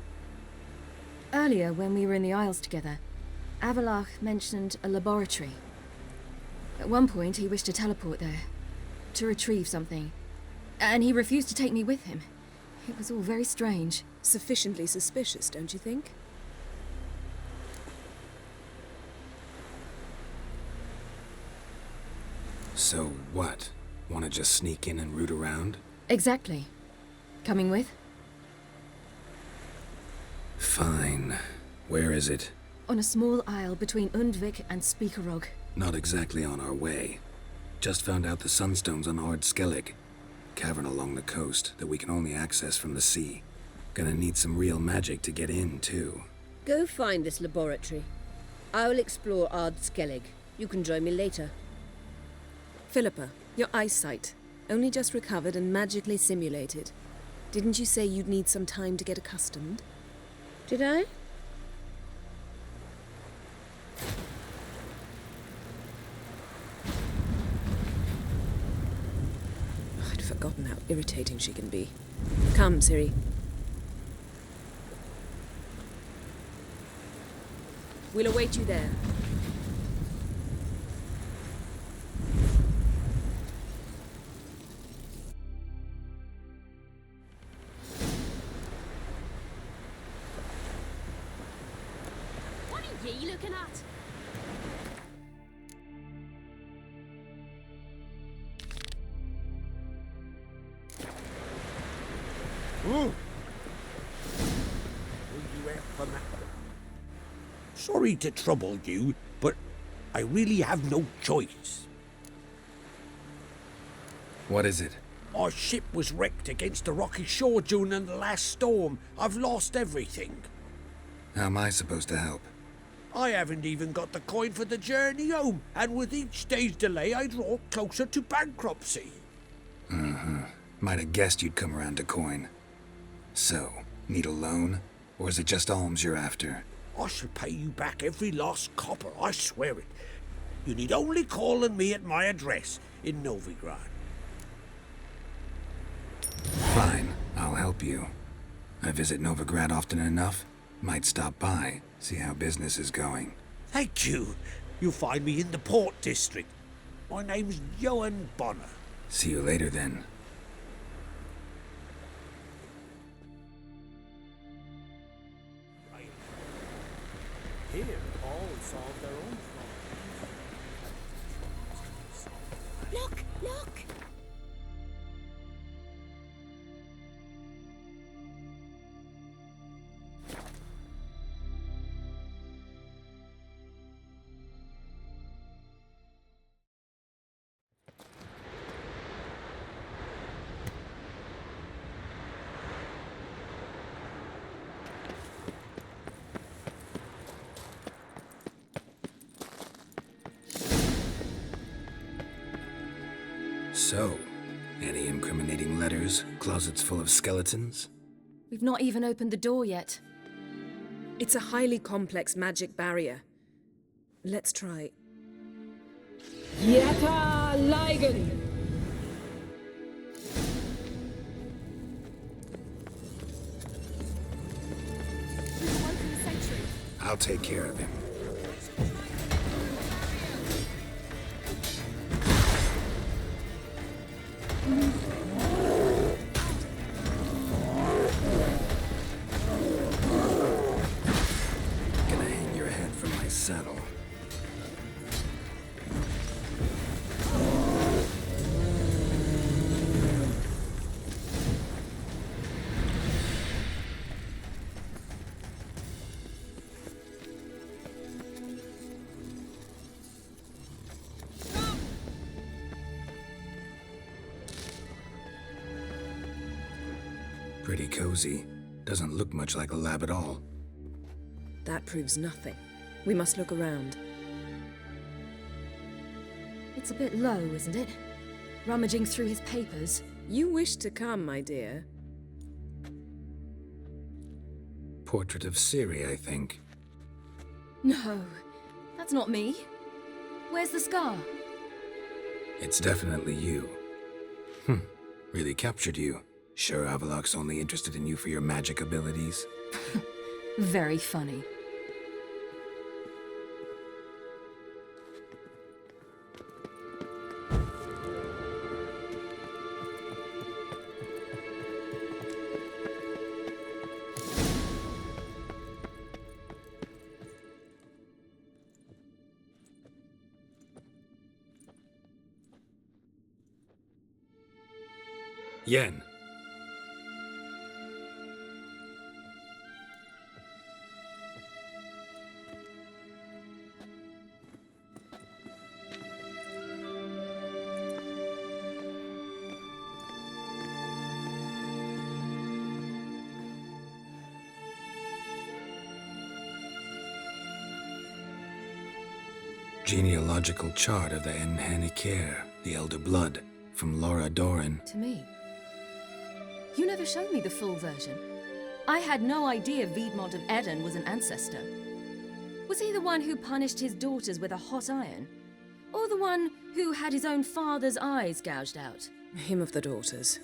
Earlier, when we were in the Isles together, Avalach mentioned a laboratory. At one point, he wished to teleport there, to retrieve something, and he refused to take me with him. It was all very strange. Sufficiently suspicious, don't you think? So what? Want to just sneak in and root around? Exactly. Coming with? Fine. Where is it? On a small isle between Undvik and Speakerog. Not exactly on our way. Just found out the sunstone's on Ard Skellig. Cavern along the coast that we can only access from the sea. Gonna need some real magic to get in, too. Go find this laboratory. I will explore Ard Skellig. You can join me later. Philippa, your eyesight. Only just recovered and magically simulated. Didn't you say you'd need some time to get accustomed? Did I? I'd forgotten how irritating she can be. Come, Ciri. We'll await you there. What are ye looking at? Ooh! Will you help a man? Sorry to trouble you, but I really have no choice. What is it? Our ship was wrecked against a rocky shore during the last storm. I've lost everything. How am I supposed to help? I haven't even got the coin for the journey home, and with each day's delay, I draw closer to bankruptcy. Might have guessed you'd come around to coin. So, need a loan? Or is it just alms you're after? I shall pay you back every last copper, I swear it. You need only call on me at my address in Novigrad. Fine, I'll help you. I visit Novigrad often enough. Might stop by, see how business is going. Thank you. You'll find me in the Port District. My name's Johan Bonner. See you later then. Here, all solve their own problems. Look! Look! So, any incriminating letters? Closets full of skeletons? We've not even opened the door yet. It's a highly complex magic barrier. Let's try. Yeta Ligen! I'll take care of him. Gonna hang your head from my saddle. Pretty cozy. Doesn't look much like a lab at all. That proves nothing. We must look around. It's a bit low, isn't it? Rummaging through his papers. You wish to come, my dear. Portrait of Ciri, I think. No, that's not me. Where's the scar? It's definitely you. Really captured you. Sure Avalok's only interested in you for your magic abilities? Very funny. Yen. Genealogical chart of the Enhanikir, the Elder Blood, from Laura Doran. To me. You never showed me the full version. I had no idea Viedmont of Eden was an ancestor. Was he the one who punished his daughters with a hot iron? Or the one who had his own father's eyes gouged out? Him of the daughters.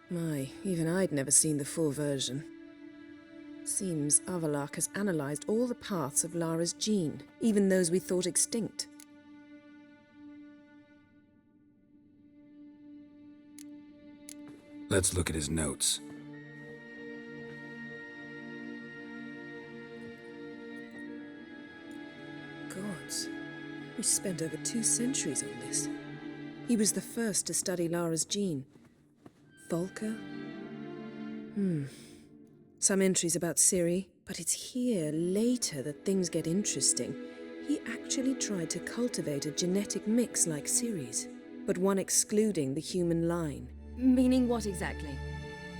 My, even I'd never seen the full version. Seems Avalok has analyzed all the paths of Lara's gene, even those we thought extinct. Let's look at his notes. Gods, we spent over 2 centuries on this. He was the first to study Lara's gene. Volker? Some entries about Ciri, but it's here, later, that things get interesting. He actually tried to cultivate a genetic mix like Ciri's, but one excluding the human line. Meaning what exactly?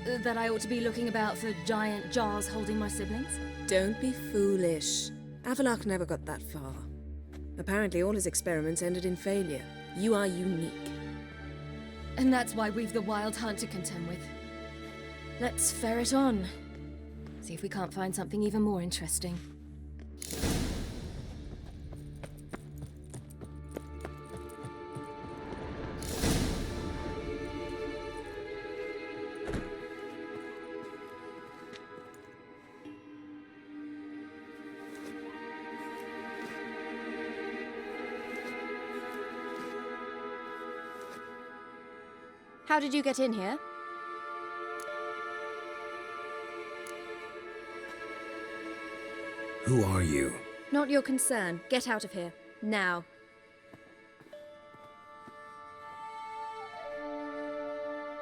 That I ought to be looking about for giant jars holding my siblings? Don't be foolish. Avalok never got that far. Apparently all his experiments ended in failure. You are unique. And that's why we've the Wild Hunt to contend with. Let's ferret on. See if we can't find something even more interesting. How did you get in here? Who are you? Not your concern. Get out of here. Now.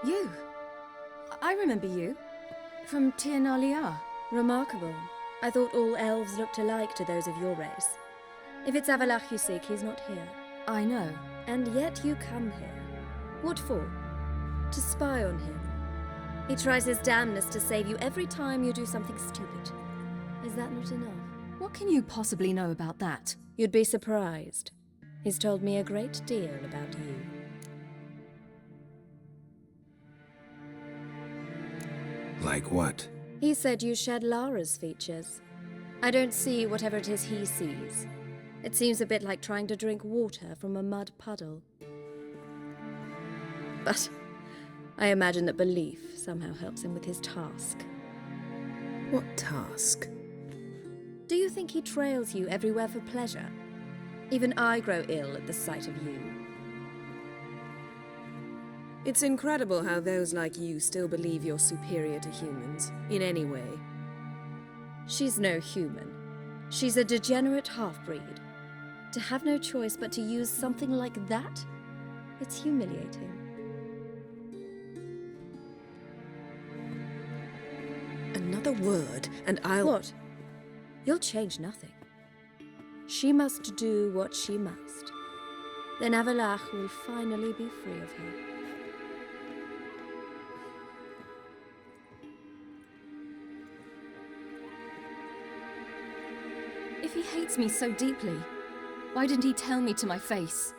You? I remember you. From Tir Nalia. Remarkable. I thought all elves looked alike to those of your race. If it's Avalach you seek, he's not here. I know. And yet you come here. What for? To spy on him. He tries his damnedest to save you every time you do something stupid. Is that not enough? What can you possibly know about that? You'd be surprised. He's told me a great deal about you. Like what? He said you shared Lara's features. I don't see whatever it is he sees. It seems a bit like trying to drink water from a mud puddle. But I imagine that belief somehow helps him with his task. What task? Do you think he trails you everywhere for pleasure? Even I grow ill at the sight of you. It's incredible how those like you still believe you're superior to humans, in any way. She's no human. She's a degenerate half-breed. To have no choice but to use something like that? It's humiliating. Another word, and I'll... What? You'll change nothing. She must do what she must. Then Avalach will finally be free of her. hates me so deeply, why didn't he tell me to my face?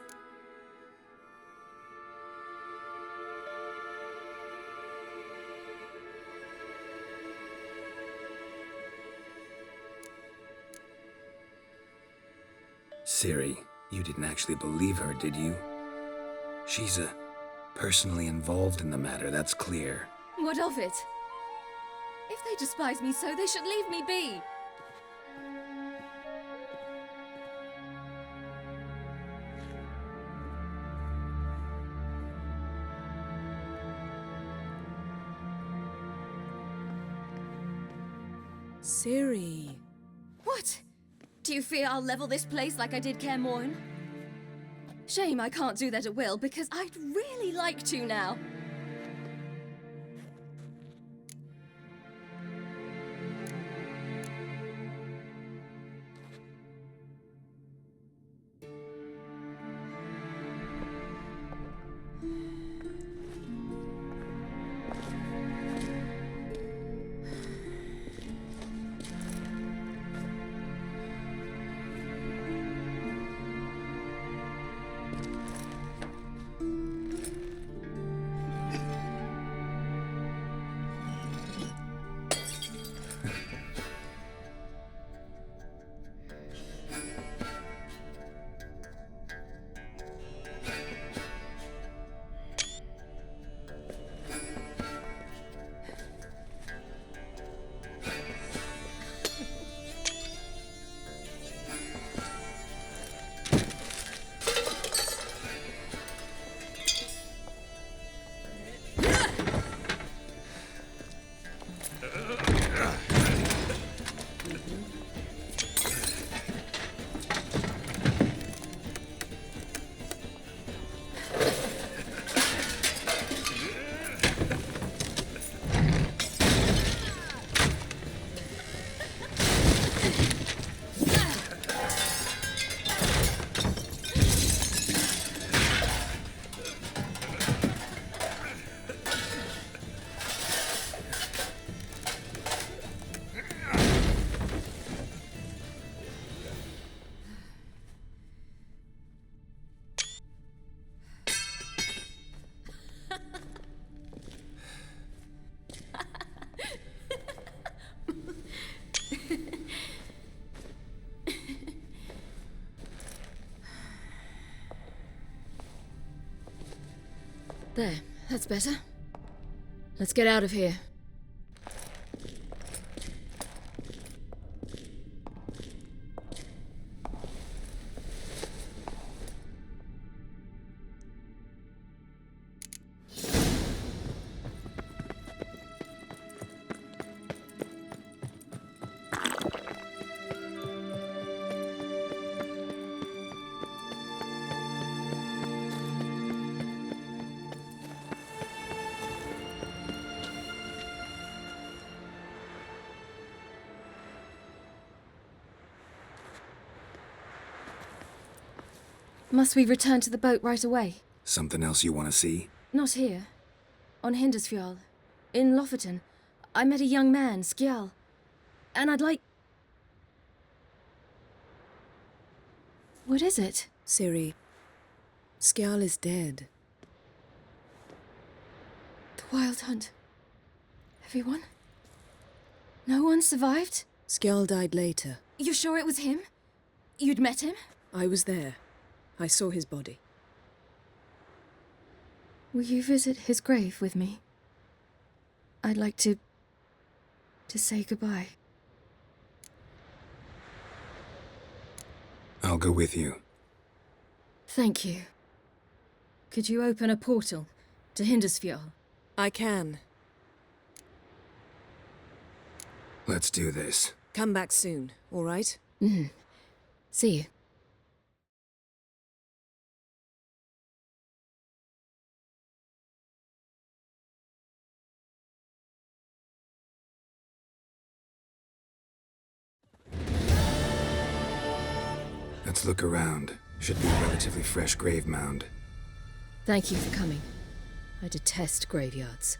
Ciri, you didn't actually believe her, did you? She's personally involved in the matter, that's clear. What of it? If they despise me so, they should leave me be. Ciri. What? Do you fear I'll level this place like I did Kaer Morhen? Shame I can't do that at will, because I'd really like to now. There, that's better. Let's get out of here. Must we return to the boat right away? Something else you want to see? Not here. On Hindersfjall. In Lofoten. I met a young man, Skjal. And I'd like... What is it? Ciri, Skjal is dead. The Wild Hunt. Everyone? No one survived? Skjal died later. You sure it was him? You'd met him? I was there. I saw his body. Will you visit his grave with me? I'd like to say goodbye. I'll go with you. Thank you. Could you open a portal to Hindersfjall? I can. Let's do this. Come back soon, all right? See you. Let's look around. Should be a relatively fresh grave mound. Thank you for coming. I detest graveyards,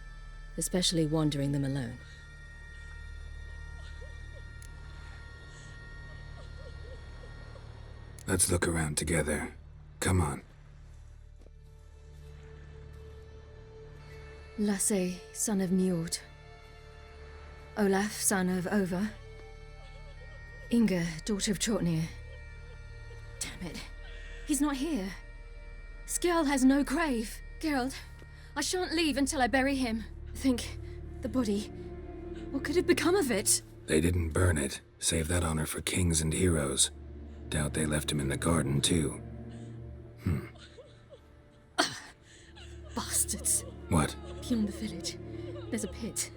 especially wandering them alone. Let's look around together. Come on. Lasse, son of Njord. Olaf, son of Over. Inga, daughter of Trotnir. Damn it. He's not here. Skjall has no grave. Geralt, I shan't leave until I bury him. Think, the body. What could have become of it? They didn't burn it. Save that honor for kings and heroes. Doubt they left him in the garden, too. Bastards. What? Beyond the village, there's a pit.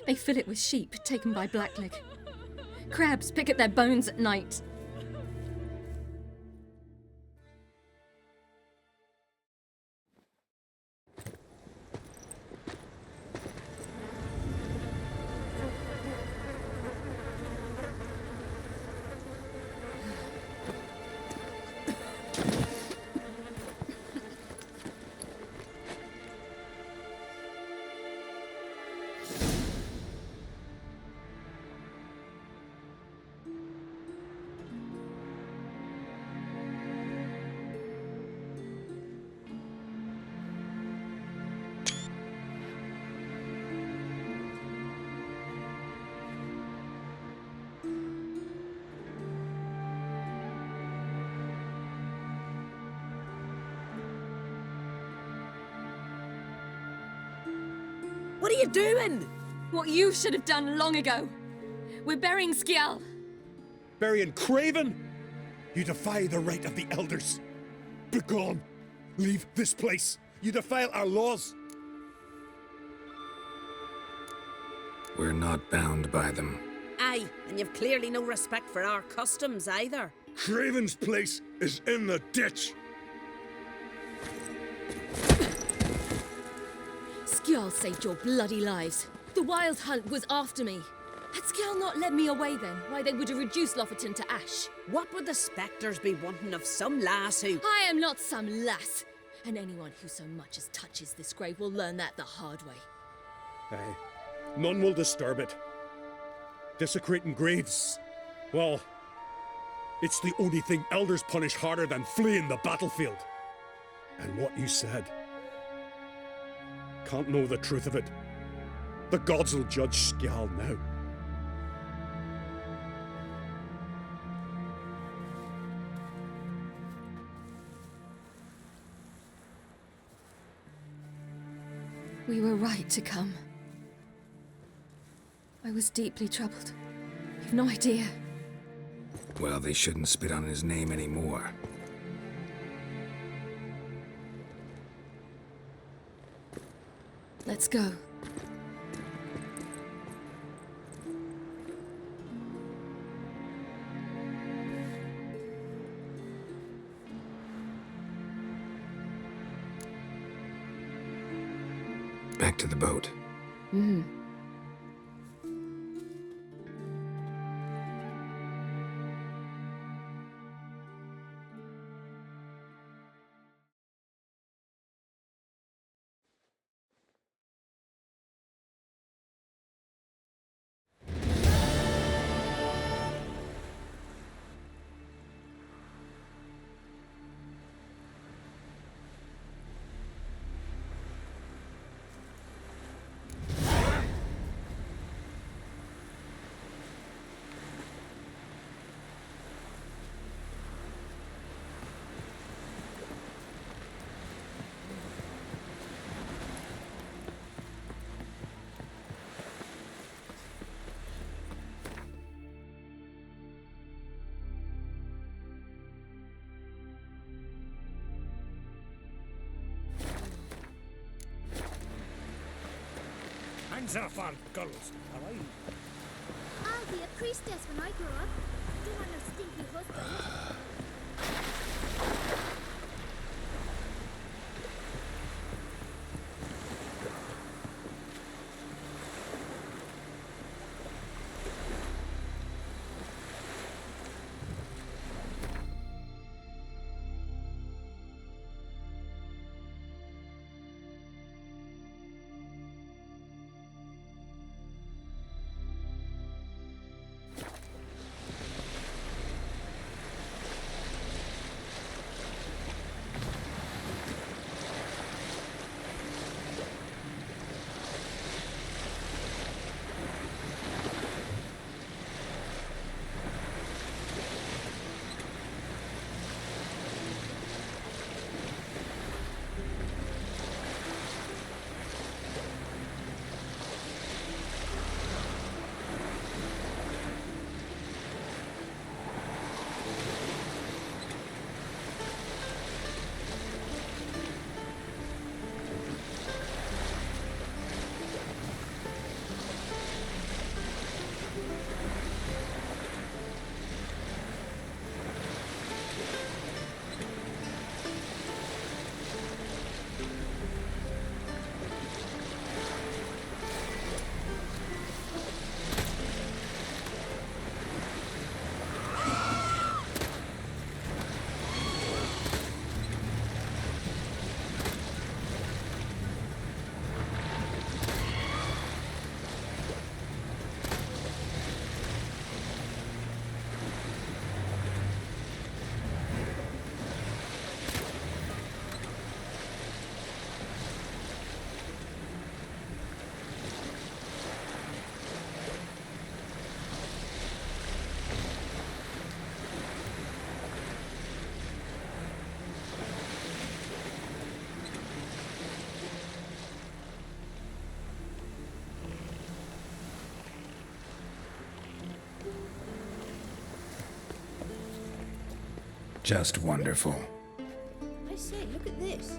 They fill it with sheep taken by Blackleg. Crabs pick at their bones at night. What are you doing? What you should have done long ago. We're burying Skjall. Burying Craven? You defy the right of the elders. Begone! Leave this place. You defile our laws. We're not bound by them. Aye, and you've clearly no respect for our customs either. Craven's place is in the ditch. Skjall saved your bloody lives. The Wild Hunt was after me. Had Skjall not led me away then, why they would have reduced Lofoten to ash. What would the spectres be wanting of some lass who... I am not some lass. And anyone who so much as touches this grave will learn that the hard way. Aye. None will disturb it. Desecrating graves. Well, it's the only thing elders punish harder than fleeing the battlefield. And what you said. Can't know the truth of it. The gods will judge Skjall now. We were right to come. I was deeply troubled. You've no idea. Well, they shouldn't spit on his name anymore. Let's go. Back to the boat. Mm-hmm. Hands off our girls, alright? I'll be a priestess when I grow up. Don't want no stinky husband. Just wonderful. I say, look at this.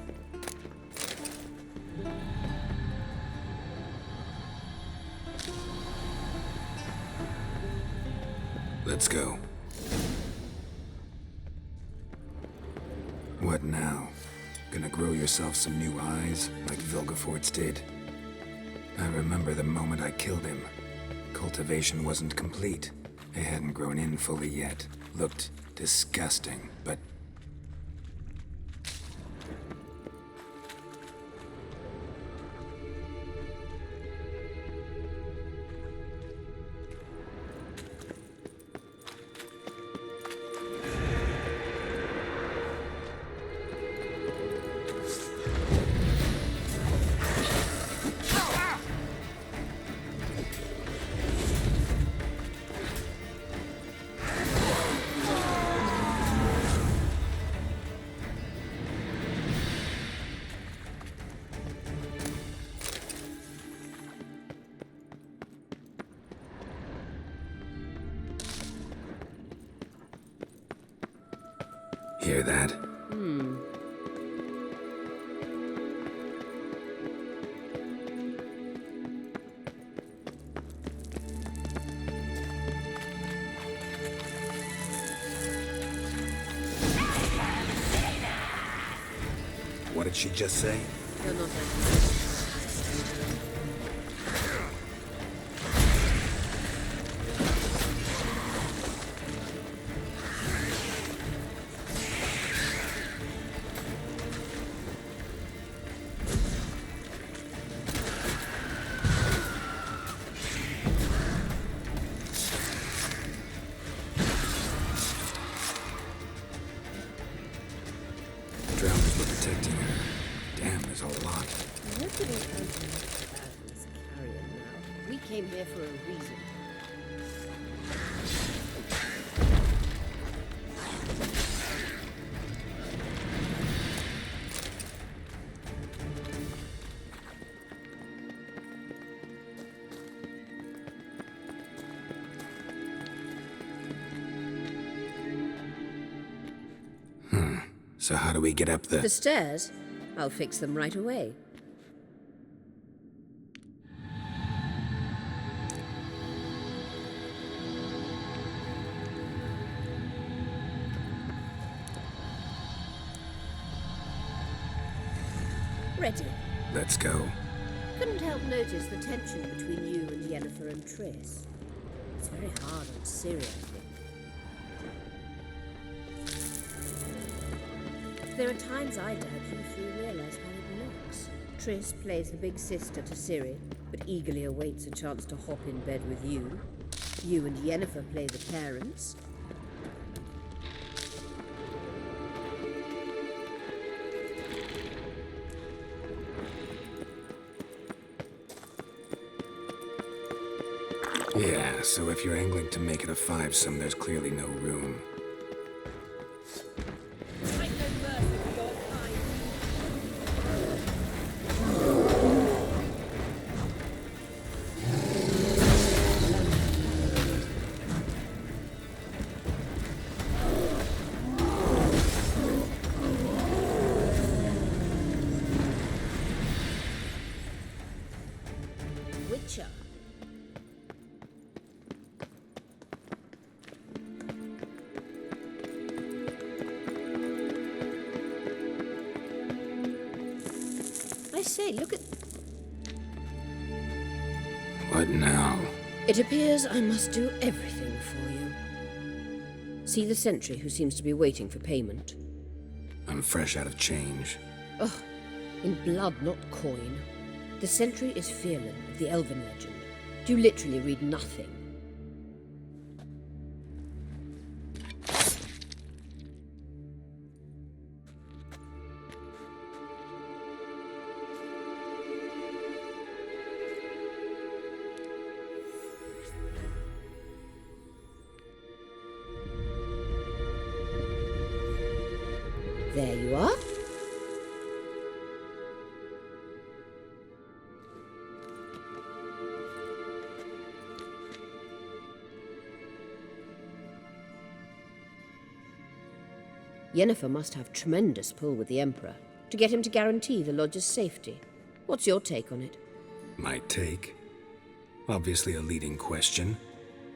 Let's go. What now? Gonna grow yourself some new eyes, like Vilgefortz did? I remember the moment I killed him. Cultivation wasn't complete. It hadn't grown in fully yet. Looked disgusting, but... Hear that? What did she just say? You're not Drowners were protecting her. Damn, there's a lot. Nobody has this carrion now. We came here for a reason. So how do we get up The stairs? I'll fix them right away. Ready. Let's go. Couldn't help notice the tension between you and Yennefer and Triss. It's very hard on Ciri, I think. There are times I doubt you if you realize how it looks. Triss plays the big sister to Ciri, but eagerly awaits a chance to hop in bed with you. You and Yennefer play the parents. Yeah, so if you're angling to make it a fivesome, there's clearly no room. Witcher. I say, look at... What now? It appears I must do everything for you. See the sentry who seems to be waiting for payment? I'm fresh out of change. Ugh, in blood, not coin. The sentry is Fearlan of the Elven legend. You literally read nothing. There you are. Yennefer must have tremendous pull with the Emperor to get him to guarantee the Lodge's safety. What's your take on it? My take? Obviously a leading question.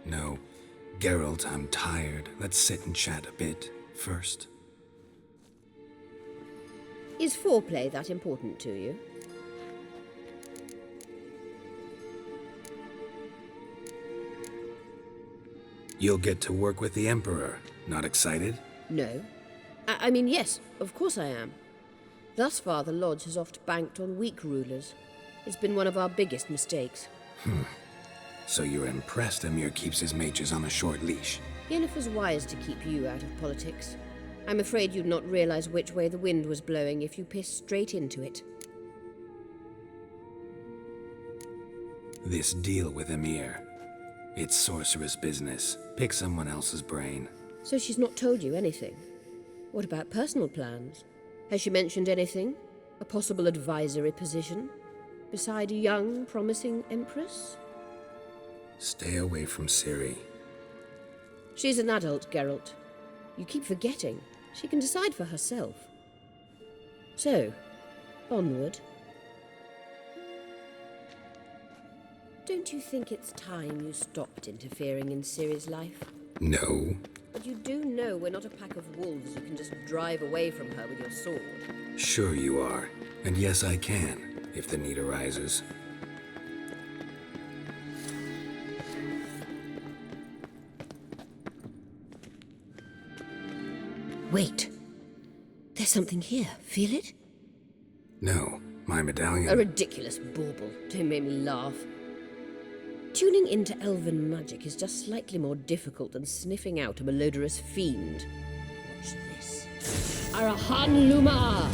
No. Geralt, I'm tired. Let's sit and chat a bit first. Is foreplay that important to you? You'll get to work with the Emperor. Not excited? No. I mean, yes, of course I am. Thus far, the Lodge has oft banked on weak rulers. It's been one of our biggest mistakes. So you're impressed Emir keeps his mages on a short leash? Yennefer's wise to keep you out of politics. I'm afraid you'd not realize which way the wind was blowing if you pissed straight into it. This deal with Emir. It's sorceress business. Pick someone else's brain. So she's not told you anything? What about personal plans? Has she mentioned anything? A possible advisory position? Beside a young, promising empress? Stay away from Ciri. She's an adult, Geralt. You keep forgetting. She can decide for herself. So, onward. Don't you think it's time you stopped interfering in Ciri's life? No. But you do know we're not a pack of wolves you can just drive away from her with your sword. Sure you are. And yes, I can, if the need arises. Wait. There's something here. Feel it? No, my medallion. A ridiculous bauble. Don't make me laugh. Tuning into elven magic is just slightly more difficult than sniffing out a malodorous fiend. Watch this. Arahan Luma!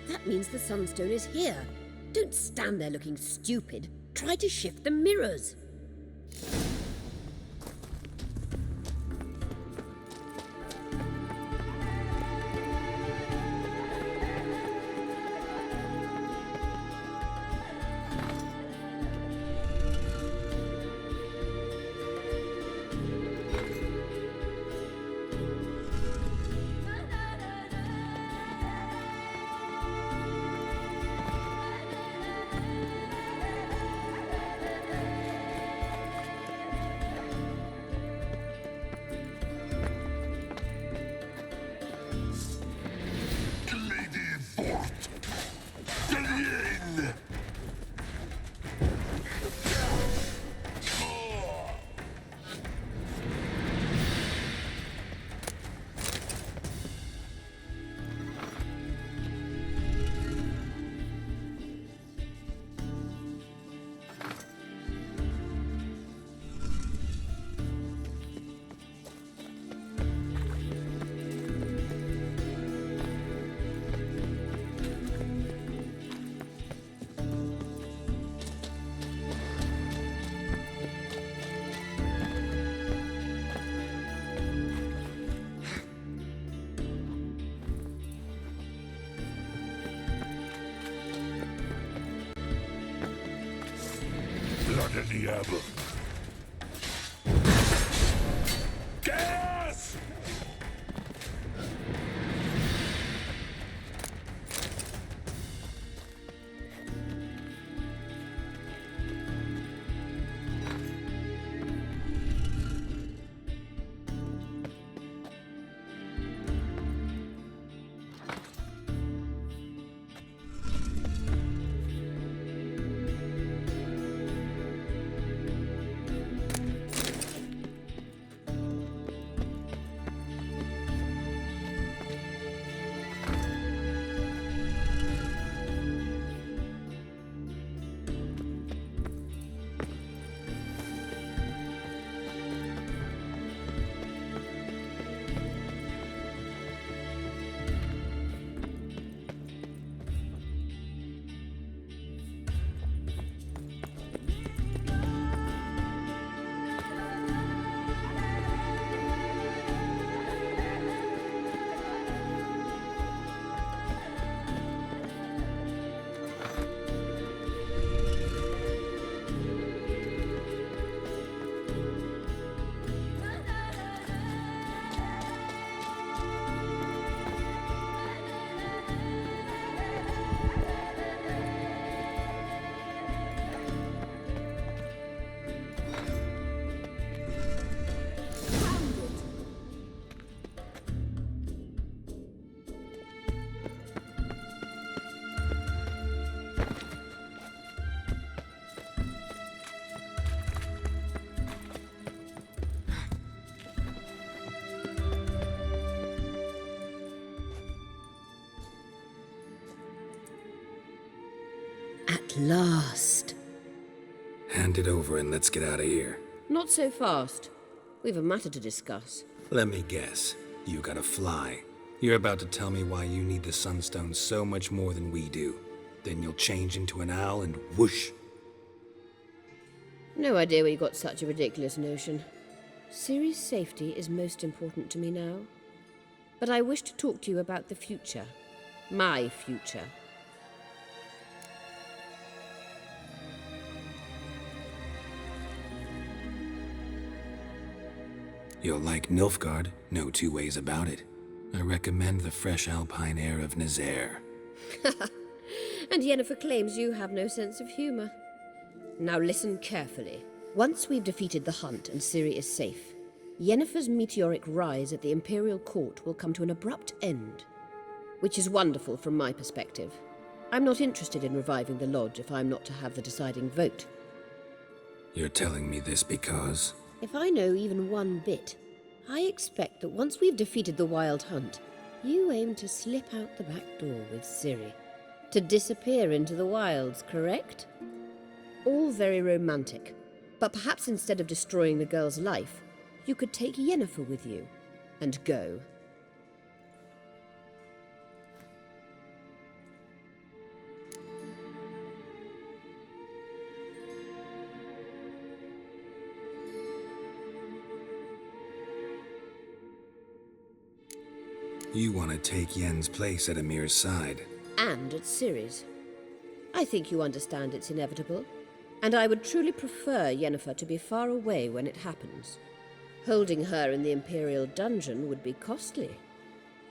That means the Sunstone is here. Don't stand there looking stupid. Try to shift the mirrors. Blood of Diablo. Gas! last. Hand it over and let's get out of here. Not so fast. We've a matter to discuss. Let me guess. You gotta fly. You're about to tell me why you need the Sunstone so much more than we do. Then you'll change into an owl and whoosh. No idea where you got such a ridiculous notion. Ciri's safety is most important to me now. But I wish to talk to you about the future. My future. You'll like Nilfgaard, no two ways about it. I recommend the fresh alpine air of Nazaire. And Yennefer claims you have no sense of humor. Now listen carefully. Once we've defeated the hunt and Ciri is safe, Yennefer's meteoric rise at the Imperial Court will come to an abrupt end. Which is wonderful from my perspective. I'm not interested in reviving the Lodge if I'm not to have the deciding vote. You're telling me this because... If I know even one bit, I expect that once we've defeated the Wild Hunt, you aim to slip out the back door with Ciri. To disappear into the wilds, correct? All very romantic. But perhaps instead of destroying the girl's life, you could take Yennefer with you and go. You want to take Yen's place at Amir's side. And at Ciri's. I think you understand it's inevitable, and I would truly prefer Yennefer to be far away when it happens. Holding her in the Imperial dungeon would be costly,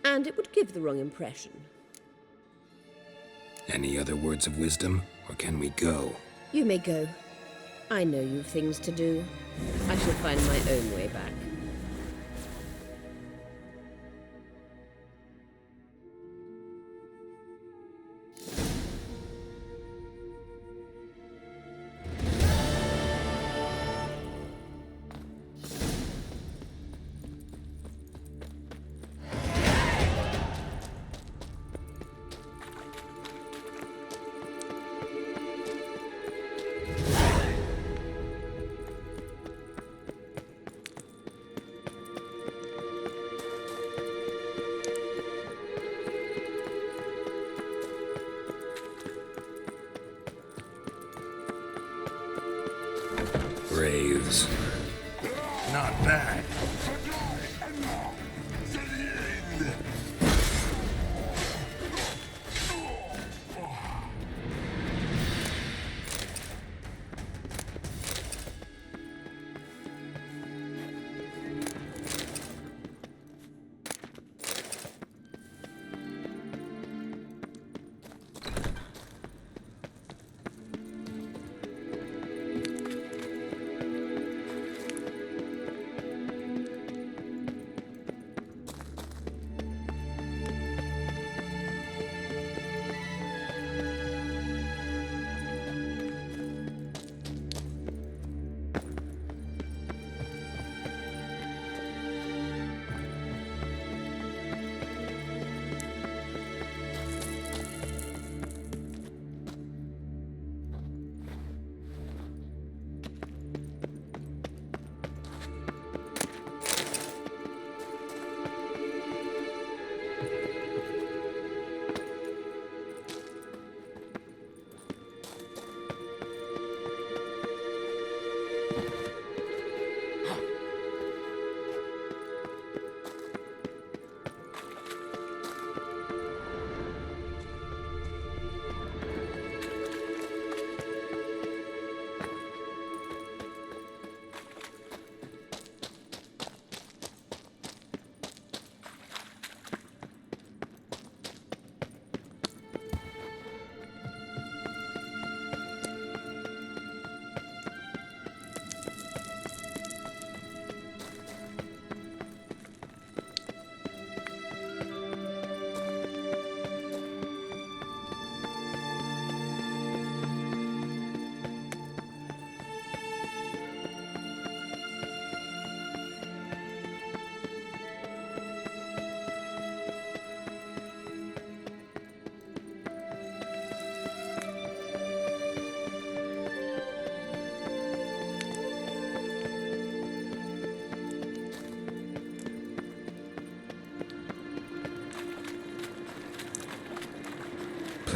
and it would give the wrong impression. Any other words of wisdom, or can we go? You may go. I know you've things to do. I shall find my own way back. Braves. Not bad.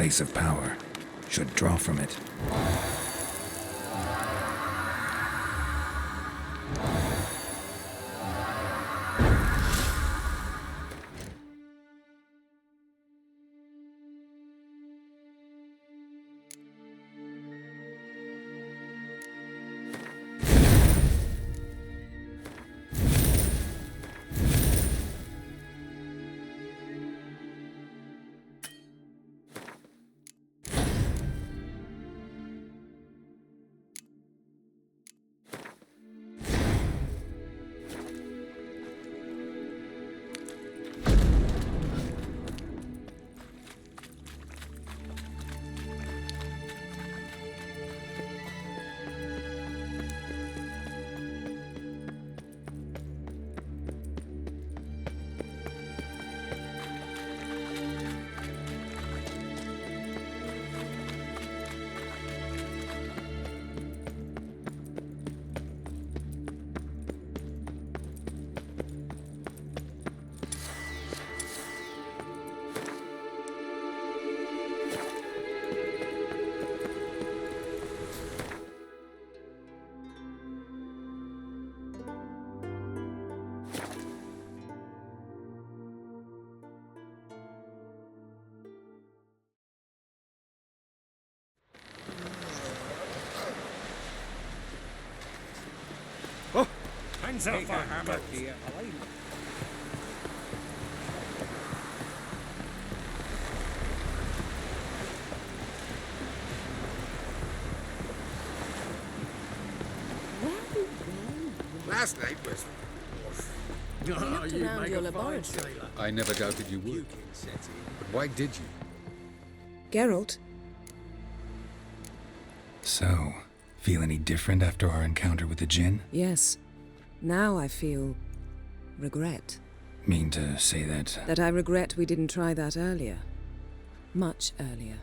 place of power, should draw from it. Hands up for hammer here. Last night was... We looked around your laboratory. I never doubted you would. But why did you? Geralt, So, feel any different after our encounter with the Jinn? yes. Now I feel... regret. Mean to say that... That I regret we didn't try that earlier. Much earlier.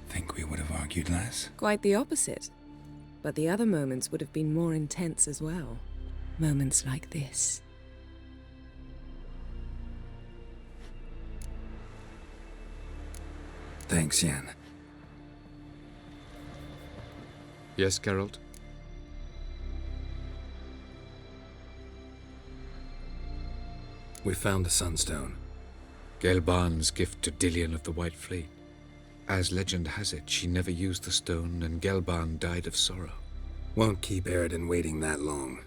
Think we would have argued less? Quite the opposite. But the other moments would have been more intense as well. Moments like this. Thanks, Yen. Yes, Geralt? We found the Sunstone. Gelban's gift to Dillion of the White Fleet. As legend has it, she never used the stone, and Gelban died of sorrow. Won't keep Aridin waiting that long.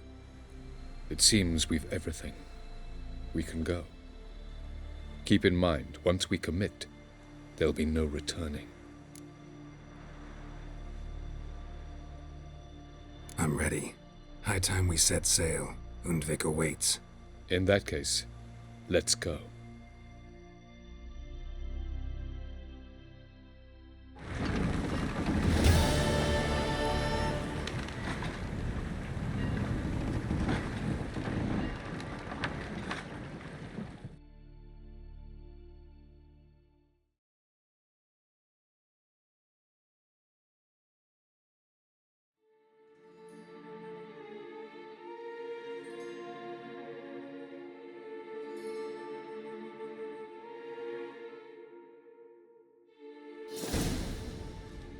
It seems we've everything. We can go. Keep in mind, once we commit, there'll be no returning. I'm ready. High time we set sail. Undvik awaits. In that case, let's go.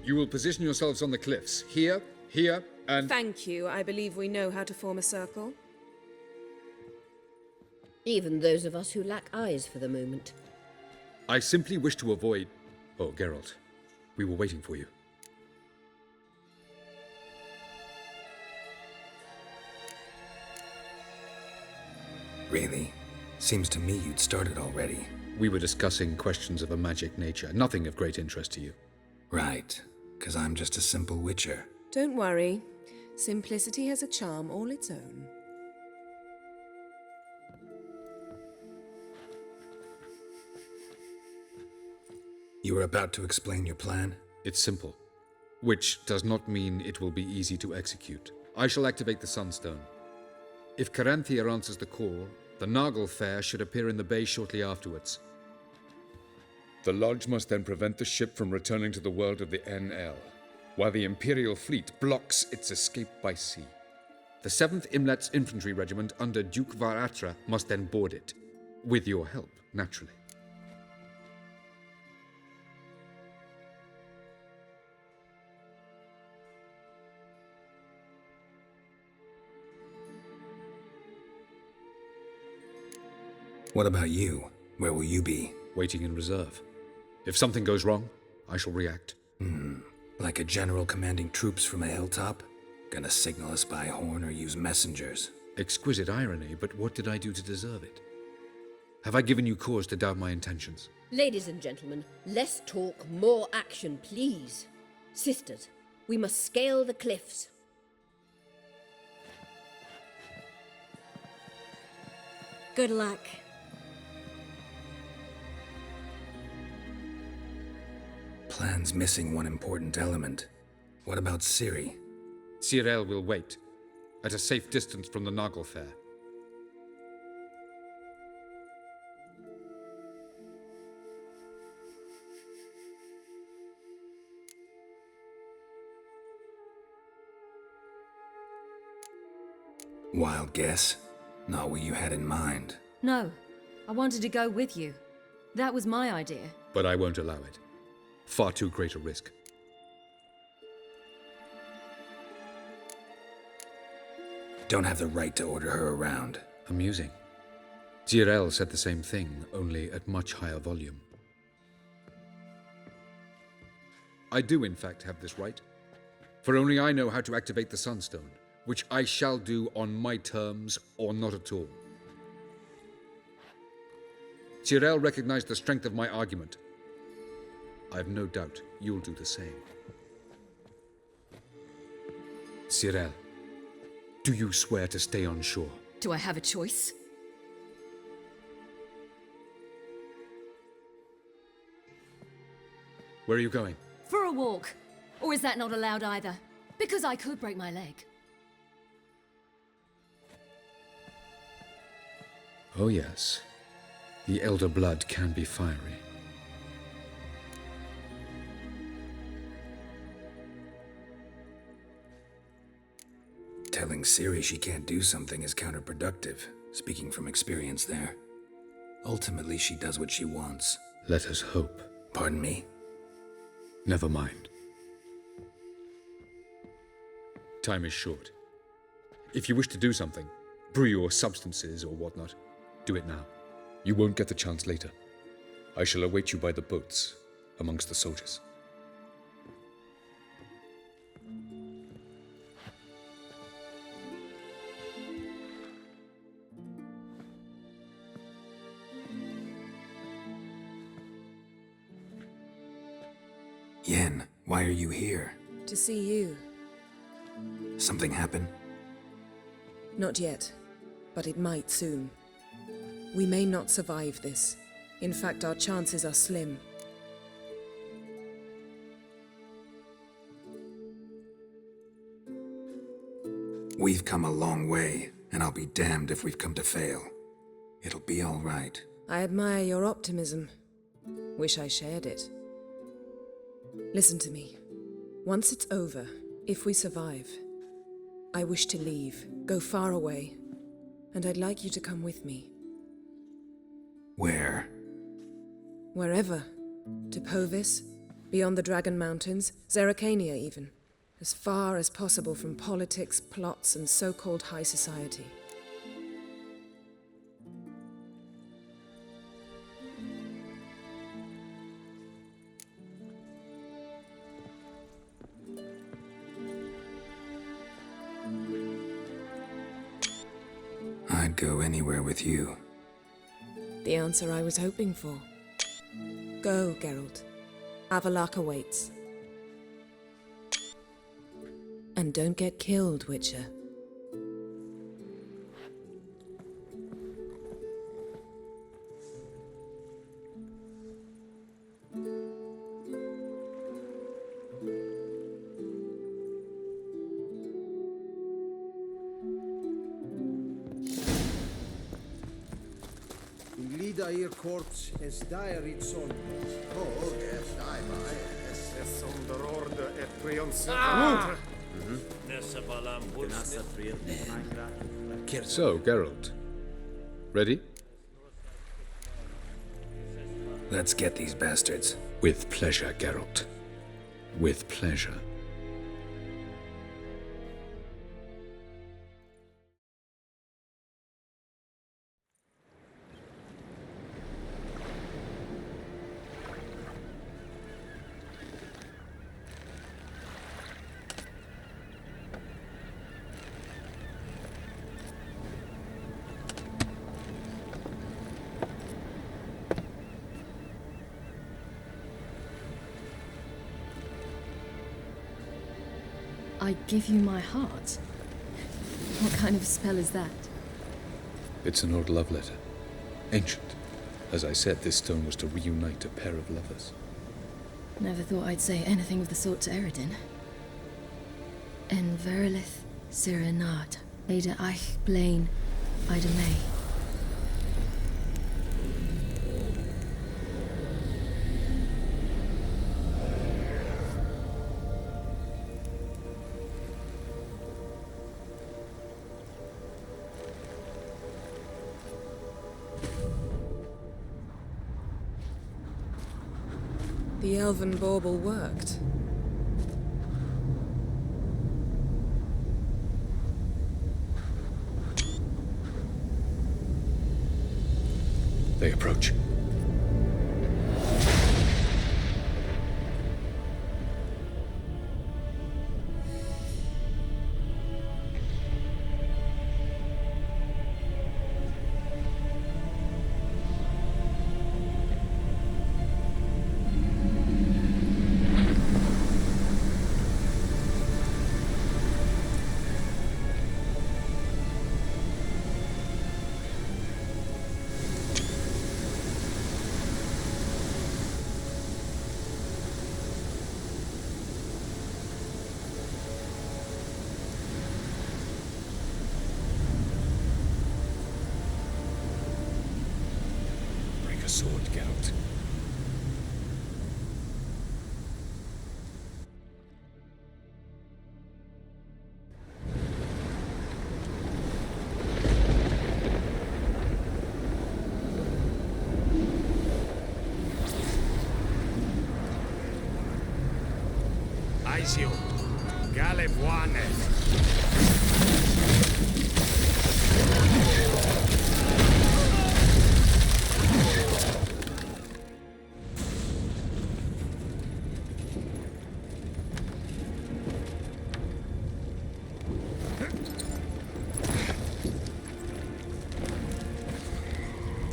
You will position yourselves on the cliffs. Here, here, and... Thank you. I believe we know how to form a circle. Even those of us who lack eyes for the moment. I simply wish to avoid... Oh, Geralt. We were waiting for you. Really? Seems to me you'd started already. We were discussing questions of a magic nature, nothing of great interest to you. Right. 'Cause I'm just a simple witcher. Don't worry. Simplicity has a charm all its own. You were about to explain your plan? It's simple. Which does not mean it will be easy to execute. I shall activate the Sunstone. If Caranthia answers the call, the Nargle Fair should appear in the bay shortly afterwards. The Lodge must then prevent the ship from returning to the world of the NL, while the Imperial fleet blocks its escape by sea. The 7th Imlet's Infantry Regiment under Duke Varatra must then board it, with your help, naturally. What about you? Where will you be? Waiting in reserve. If something goes wrong, I shall react. Like a general commanding troops from a hilltop? Gonna signal us by horn or use messengers? Exquisite irony, but what did I do to deserve it? Have I given you cause to doubt my intentions? Ladies and gentlemen, less talk, more action, please. Sisters, we must scale the cliffs. Good luck. Plan's missing one important element. What about Ciri? Cyril will wait, at a safe distance from the Nagelfair. Wild guess? Not what you had in mind. No, I wanted to go with you. That was my idea. But I won't allow it. Far too great a risk. Don't have the right to order her around. Amusing. Cyril said the same thing, only at much higher volume. I do, in fact, have this right. For only I know how to activate the Sunstone, which I shall do on my terms or not at all. Cyril recognized the strength of my argument. I have no doubt you'll do the same. Cyril, do you swear to stay on shore? Do I have a choice? Where are you going? For a walk. Or is that not allowed either? Because I could break my leg. Oh yes. The elder blood can be fiery. Telling Ciri she can't do something is counterproductive, speaking from experience there. Ultimately, she does what she wants. Let us hope. Pardon me? Never mind. Time is short. If you wish to do something, brew your substances or whatnot, do it now. You won't get the chance later. I shall await you by the boats, amongst the soldiers. Yen, why are you here? To see you. Something happen? Not yet, but it might soon. We may not survive this. In fact, our chances are slim. We've come a long way, and I'll be damned if we've come to fail. It'll be all right. I admire your optimism. Wish I shared it. Listen to me. Once it's over, if we survive, I wish to leave, go far away, and I'd like you to come with me. Where? Wherever. To Povis, beyond the Dragon Mountains, Zeracania even. As far as possible from politics, plots, and so-called high society. I'd go anywhere with you. The answer I was hoping for. Go, Geralt. Avalok awaits. And don't get killed, Witcher. Lidair korps es diarit son. Oh, yes, I es onder orde et triumph. So, Geralt. Ready? Let's get these bastards. With pleasure, Geralt. With pleasure. I give you my heart? What kind of spell is that? It's an old love letter. Ancient. As I said, this stone was to reunite a pair of lovers. Never thought I'd say anything of the sort to Eredin. En verilith Sirenad, Ada Eich Blaine, Ida May. The elven bauble worked. They approach. Break a sword, Geralt. Aizio, Galevuane.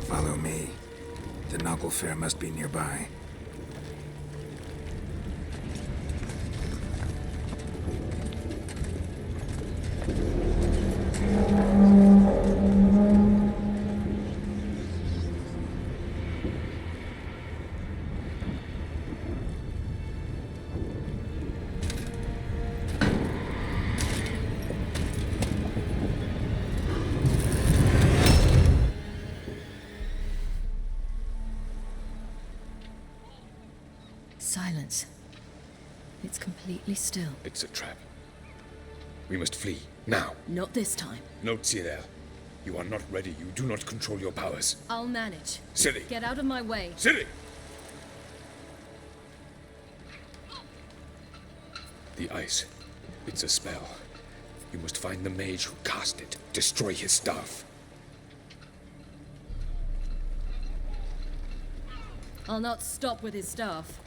Follow me. The Knuckle Fair must be nearby. Silence. It's completely still. It's a trap. We must flee, now. Not this time. No, Cyril. You are not ready. You do not control your powers. I'll manage. Ciri! Get out of my way. Ciri! The ice. It's a spell. You must find the mage who cast it. Destroy his staff. I'll not stop with his staff.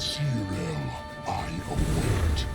Cyril, I await.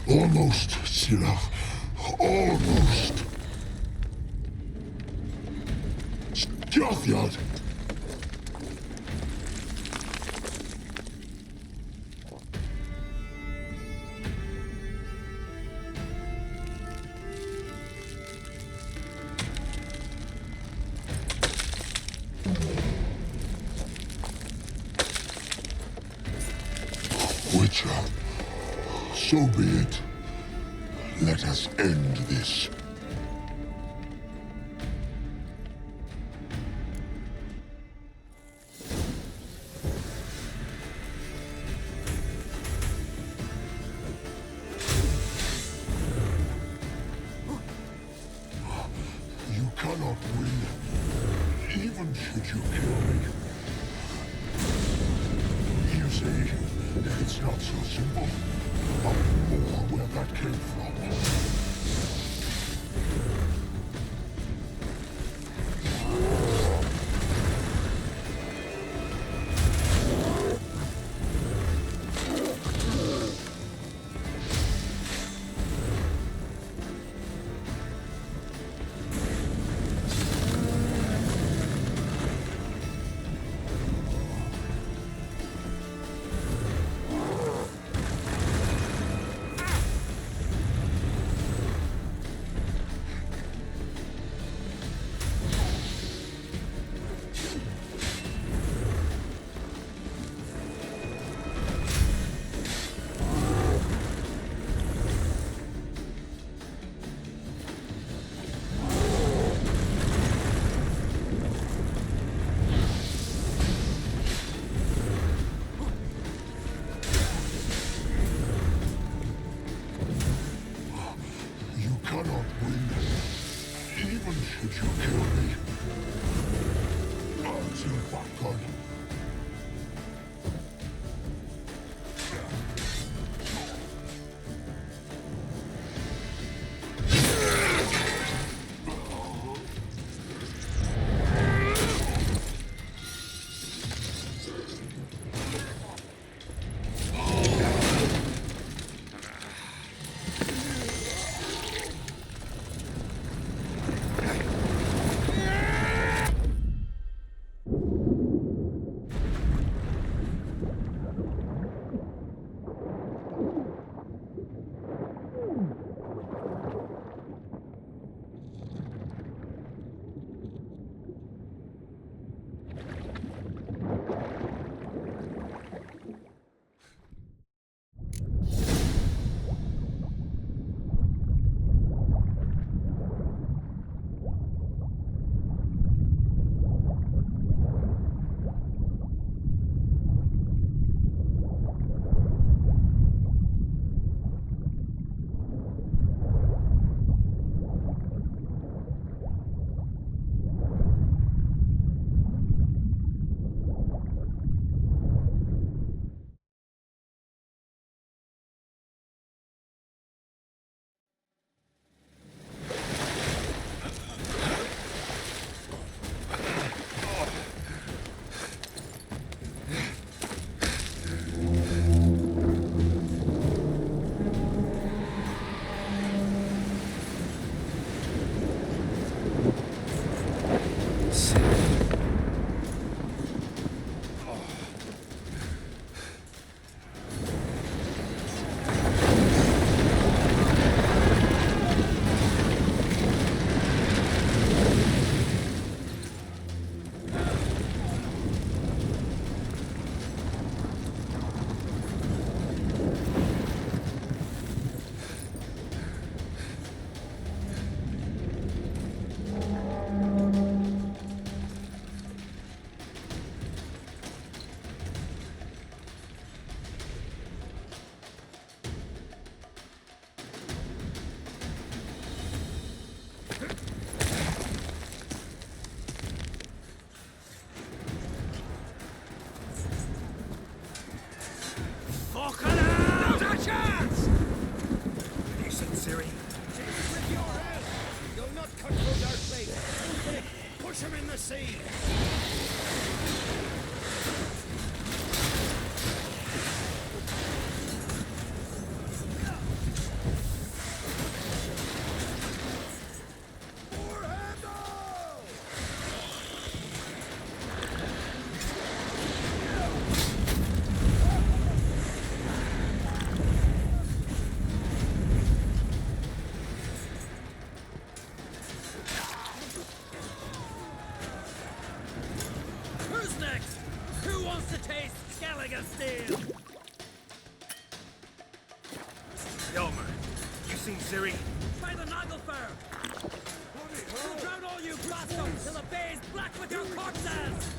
Almost, Sirach. Almost. Stjafjad. Witcher, so be it. Let us end this. You cannot win, even should you kill me. You see, it's not so simple. But more where that came from. Cannot win, even should you kill me. Until Bakon. not cut through their fleet. Quick, push him in the sea. Who's next? Who wants to taste Skelliger steel? Yo, man. You seen Siri? Try the Nagelfur! We'll drown all you bastards till the bay's black with your corpses!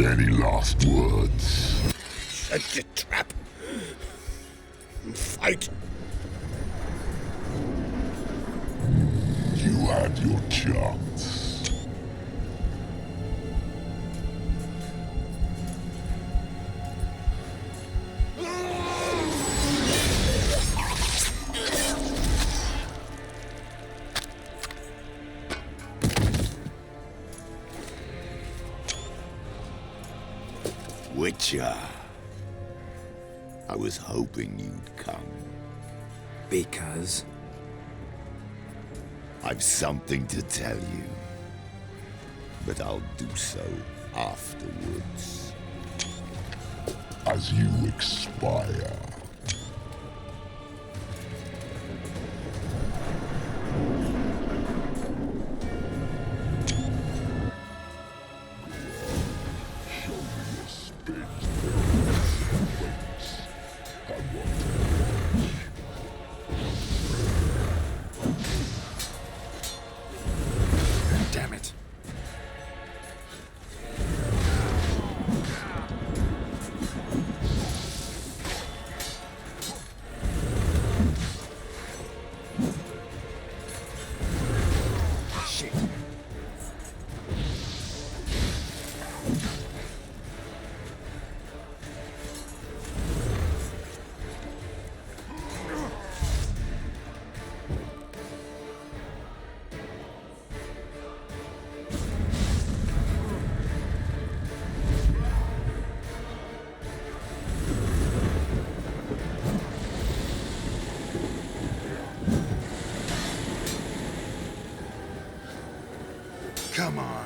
Any last words? Shut your trap. Fight. You had your chance. Witcher. I was hoping you'd come. Because? I've something to tell you. But I'll do so afterwards. As you expire. Damn it. Shit. Come on.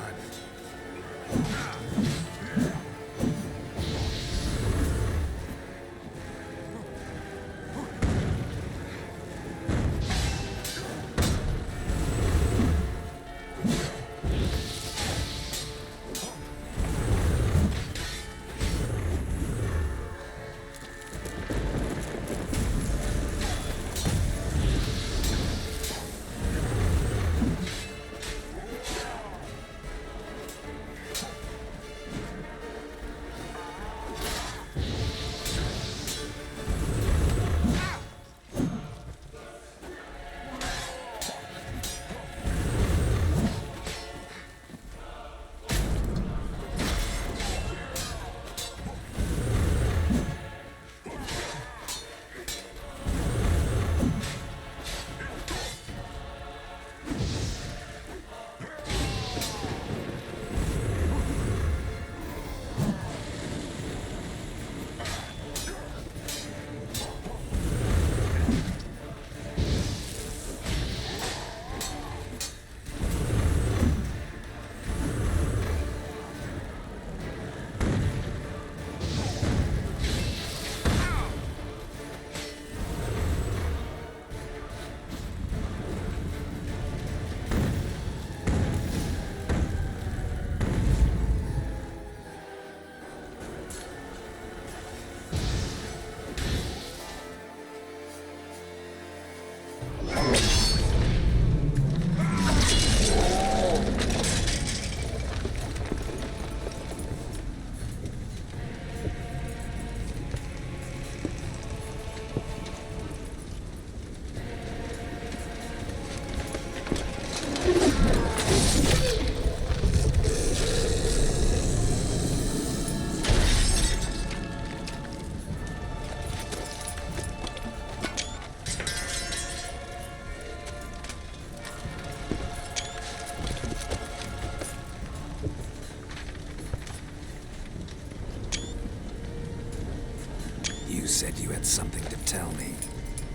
You said you had something to tell me.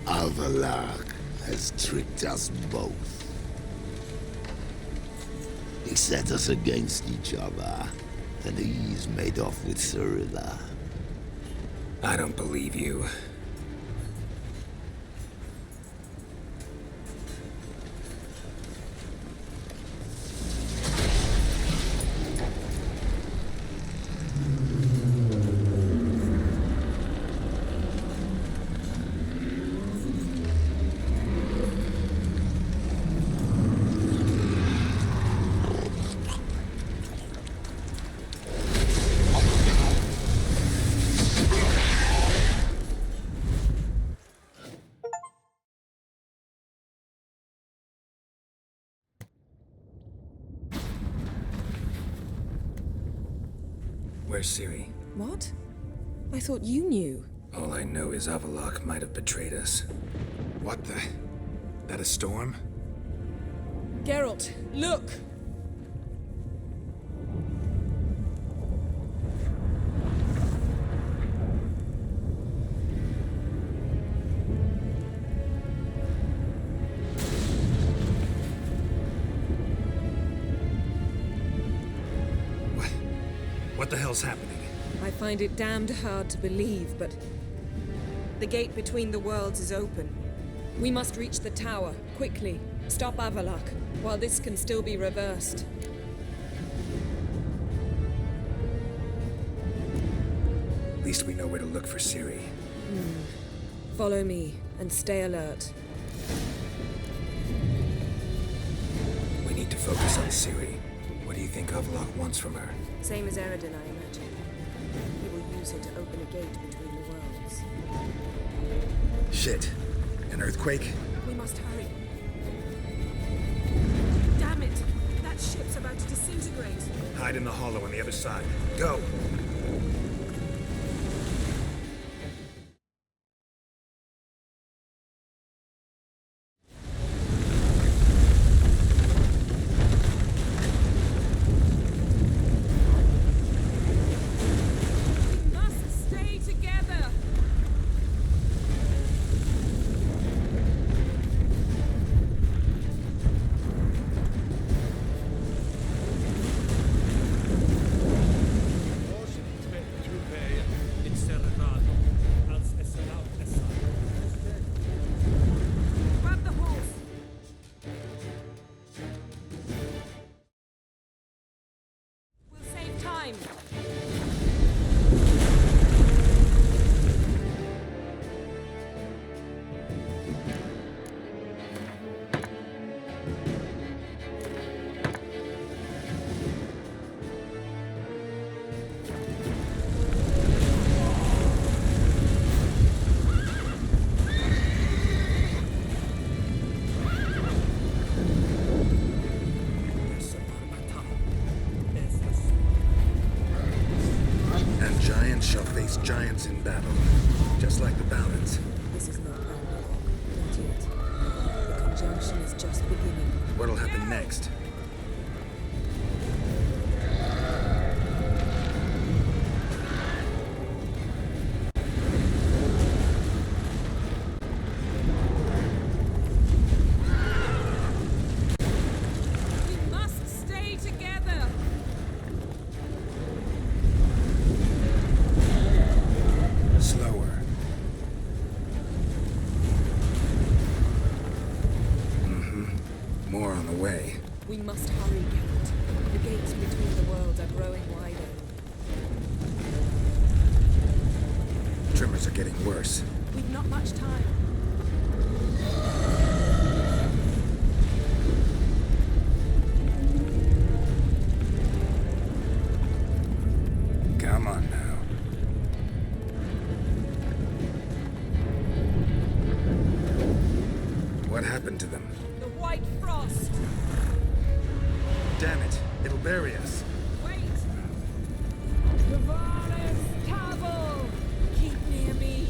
Avalak has tricked us both. He set us against each other, and he's made off with Cyrilla. I don't believe you. Where's Ciri? What? I thought you knew. All I know is Avalok might have betrayed us. What the? That a storm? Geralt, look! What the hell's happening? I find it damned hard to believe, but the gate between the worlds is open. We must reach the tower, quickly. Stop Avalok, while this can still be reversed. At least we know where to look for Ciri. Follow me, and stay alert. We need to focus on Ciri. What do you think Avalok wants from her? Same as Eredin, I imagine. He will use it to open a gate between the worlds. Shit. An earthquake? We must hurry. Damn it! That ship's about to disintegrate. Hide in the hollow on the other side. Go! Giants in battle, just like the balance. This is not Ragnarok, not yet. The conjunction is just beginning. What'll happen next? We must stay together! Slower. More on the way. We must hurry, Geralt. The gates between the worlds are growing wider. Tremors are getting worse. We've not much time. Come on now. What happened to them? The White Frost! Damn it, it'll bury us. Wait! Tavares Tavel! Keep near me.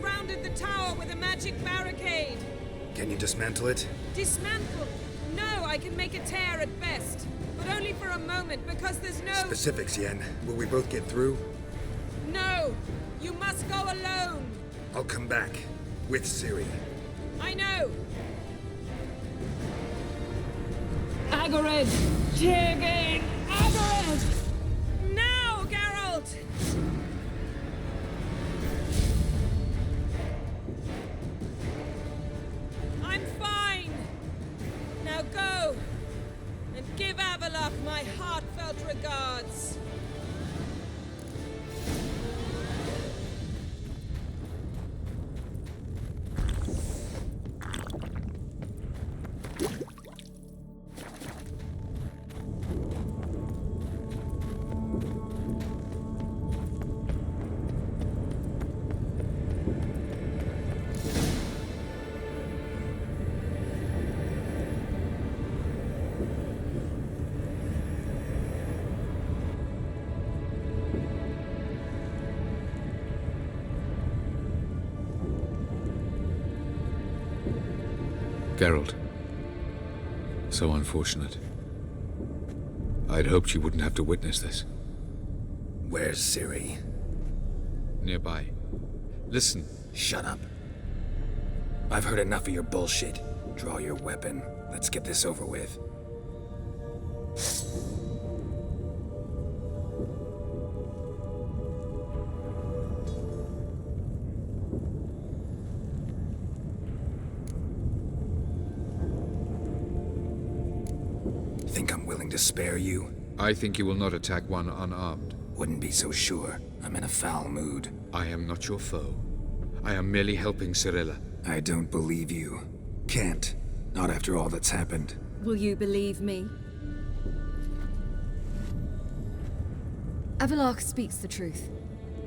surrounded the tower with a magic barricade. Can you dismantle it? Dismantle? No, I can make a tear at best. But only for a moment, because there's no... Specifics, Yen. Will we both get through? No! You must go alone! I'll come back. With Ciri. I know! Agored! Tirgain! Agored! Now, Geralt! I'm fine! Now go! And give Avalok my heartfelt regards! Geralt. So unfortunate. I'd hoped you wouldn't have to witness this. Where's Ciri? Nearby. Listen. Shut up. I've heard enough of your bullshit. Draw your weapon. Let's get this over with. Think I'm willing to spare you? I think you will not attack one unarmed. Wouldn't be so sure. I'm in a foul mood. I am not your foe. I am merely helping Cirilla. I don't believe you. Can't. Not after all that's happened. Will you believe me? Avalok speaks the truth.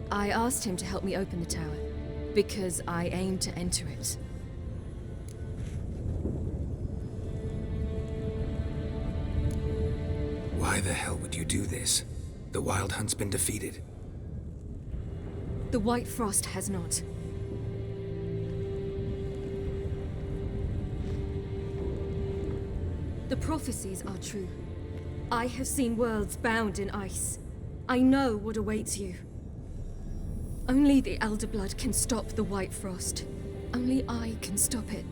I asked him to help me open the tower, because I aim to enter it. Why the hell would you do this? The Wild Hunt's been defeated. The White Frost has not. The prophecies are true. I have seen worlds bound in ice. I know what awaits you. Only the Elder Blood can stop the White Frost. Only I can stop it.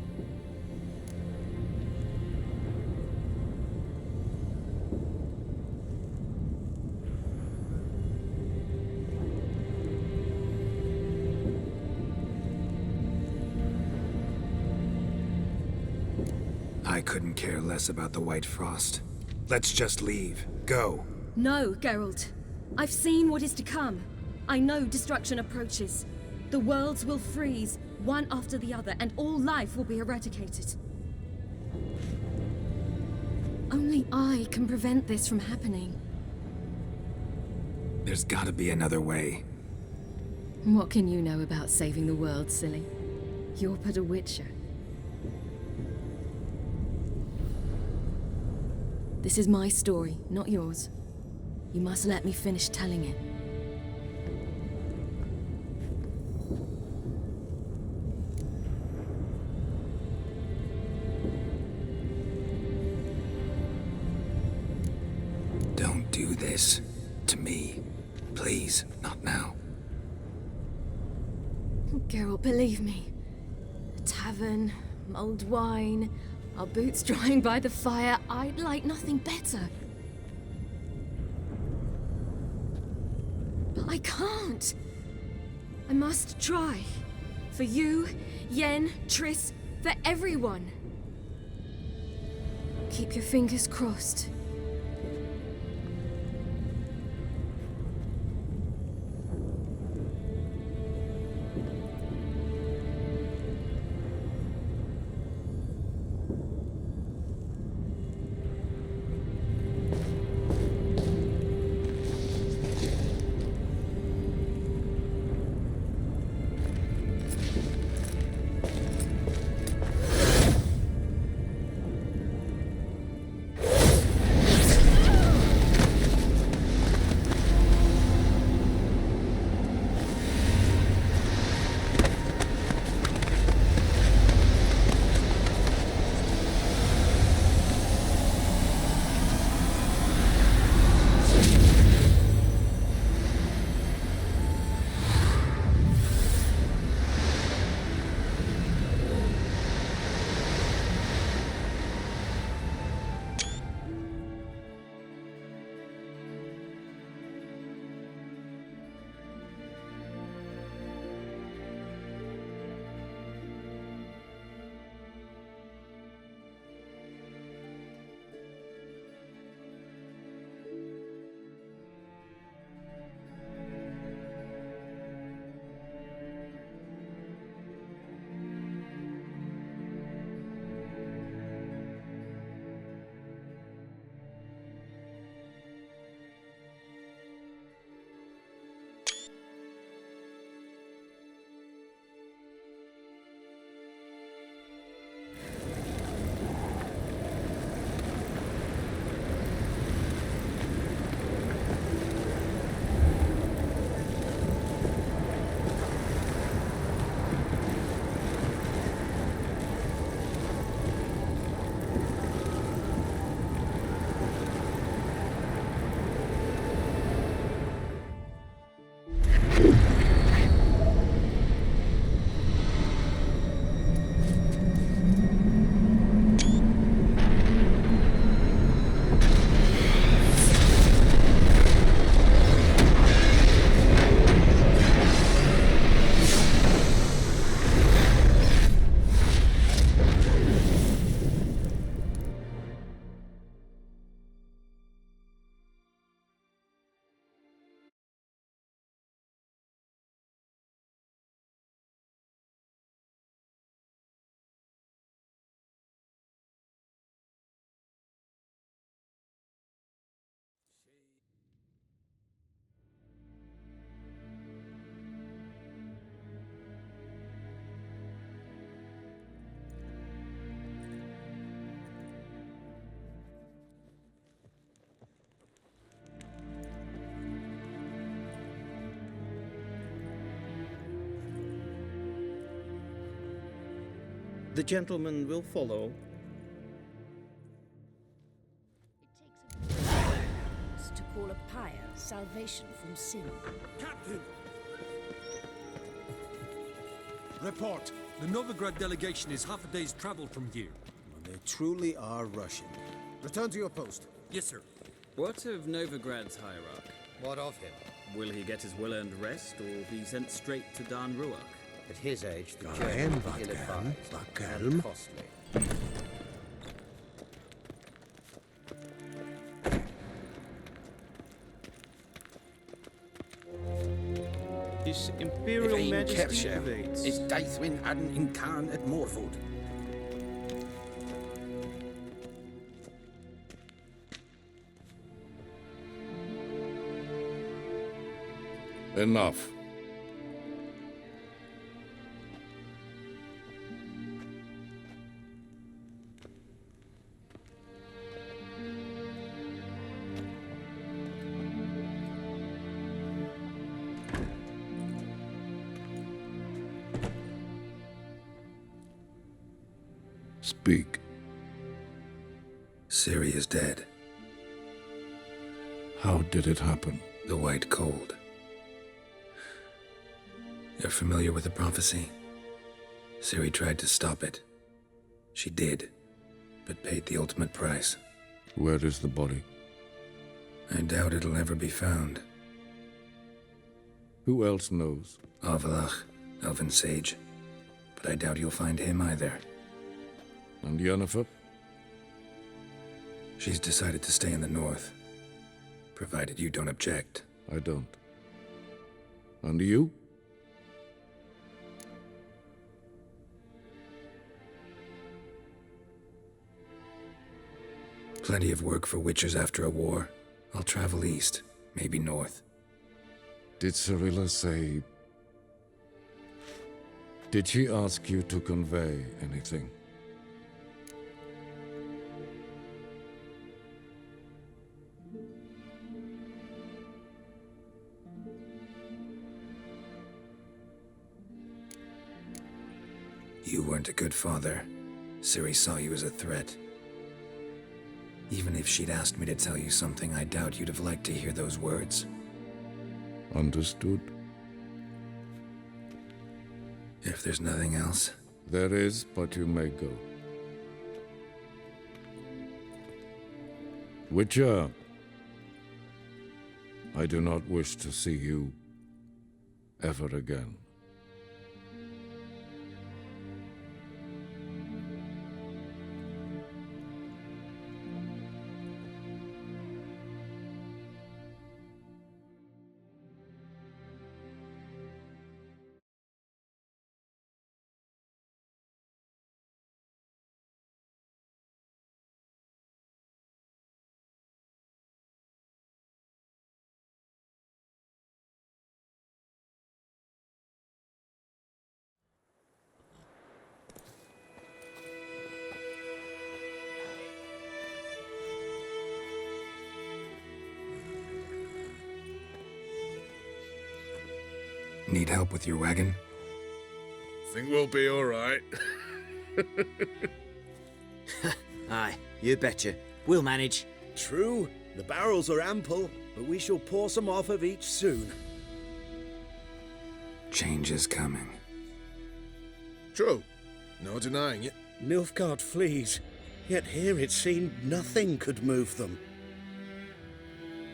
I couldn't care less about the White Frost. Let's just leave. Go. No, Geralt. I've seen what is to come. I know destruction approaches. The worlds will freeze, one after the other, and all life will be eradicated. Only I can prevent this from happening. There's gotta be another way. What can you know about saving the world, silly? You're but a witcher. This is my story, not yours. You must let me finish telling it. Don't do this. To me. Please, not now. Geralt, believe me. A tavern, mulled wine, our boots drying by the fire. I'd like nothing better. But I can't. I must try. For you, Yen, Triss, for everyone. Keep your fingers crossed. The gentleman will follow. To call a pyre salvation from sin. Captain! Report. The Novigrad delegation is half a day's travel from here. They truly are Russian. Return to your post. Yes, sir. What of Novigrad's hierarch? What of him? Will he get his well-earned rest, or be sent straight to Dan Ruach? At his age, the I journey am would be ill-advised Vakelm. and costly. His Imperial If Majesty Kershire awaits. is Daithwin Adden in Khan at Morwood. Enough. Speak. Ciri is dead. How did it happen? The White Cold. You're familiar with the prophecy? Ciri tried to stop it. She did, but paid the ultimate price. Where is the body? I doubt it'll ever be found. Who else knows? Avalach, Elven Sage. But I doubt you'll find him either. And Yennefer? She's decided to stay in the north. Provided you don't object. I don't. And you? Plenty of work for witchers after a war. I'll travel east, maybe north. Did Cirilla say... Did she ask you to convey anything? You weren't a good father. Ciri saw you as a threat. Even if she'd asked me to tell you something, I doubt you'd have liked to hear those words. Understood. If there's nothing else... There is, but you may go. Witcher, I do not wish to see you ever again. Need help with your wagon? Think we'll be all right. Aye, you betcha. We'll manage. True, the barrels are ample, but we shall pour some off of each soon. Change is coming. True. No denying it. Nilfgaard flees, yet here it seemed nothing could move them.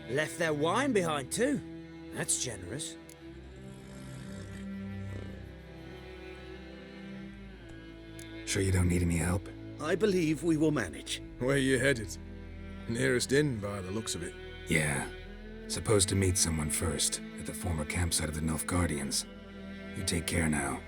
Left their wine behind too. That's generous. Sure you don't need any help? I believe we will manage. Where you headed? Nearest inn, by the looks of it. Yeah. Supposed to meet someone first, at the former campsite of the Nilfgaardians. You take care now.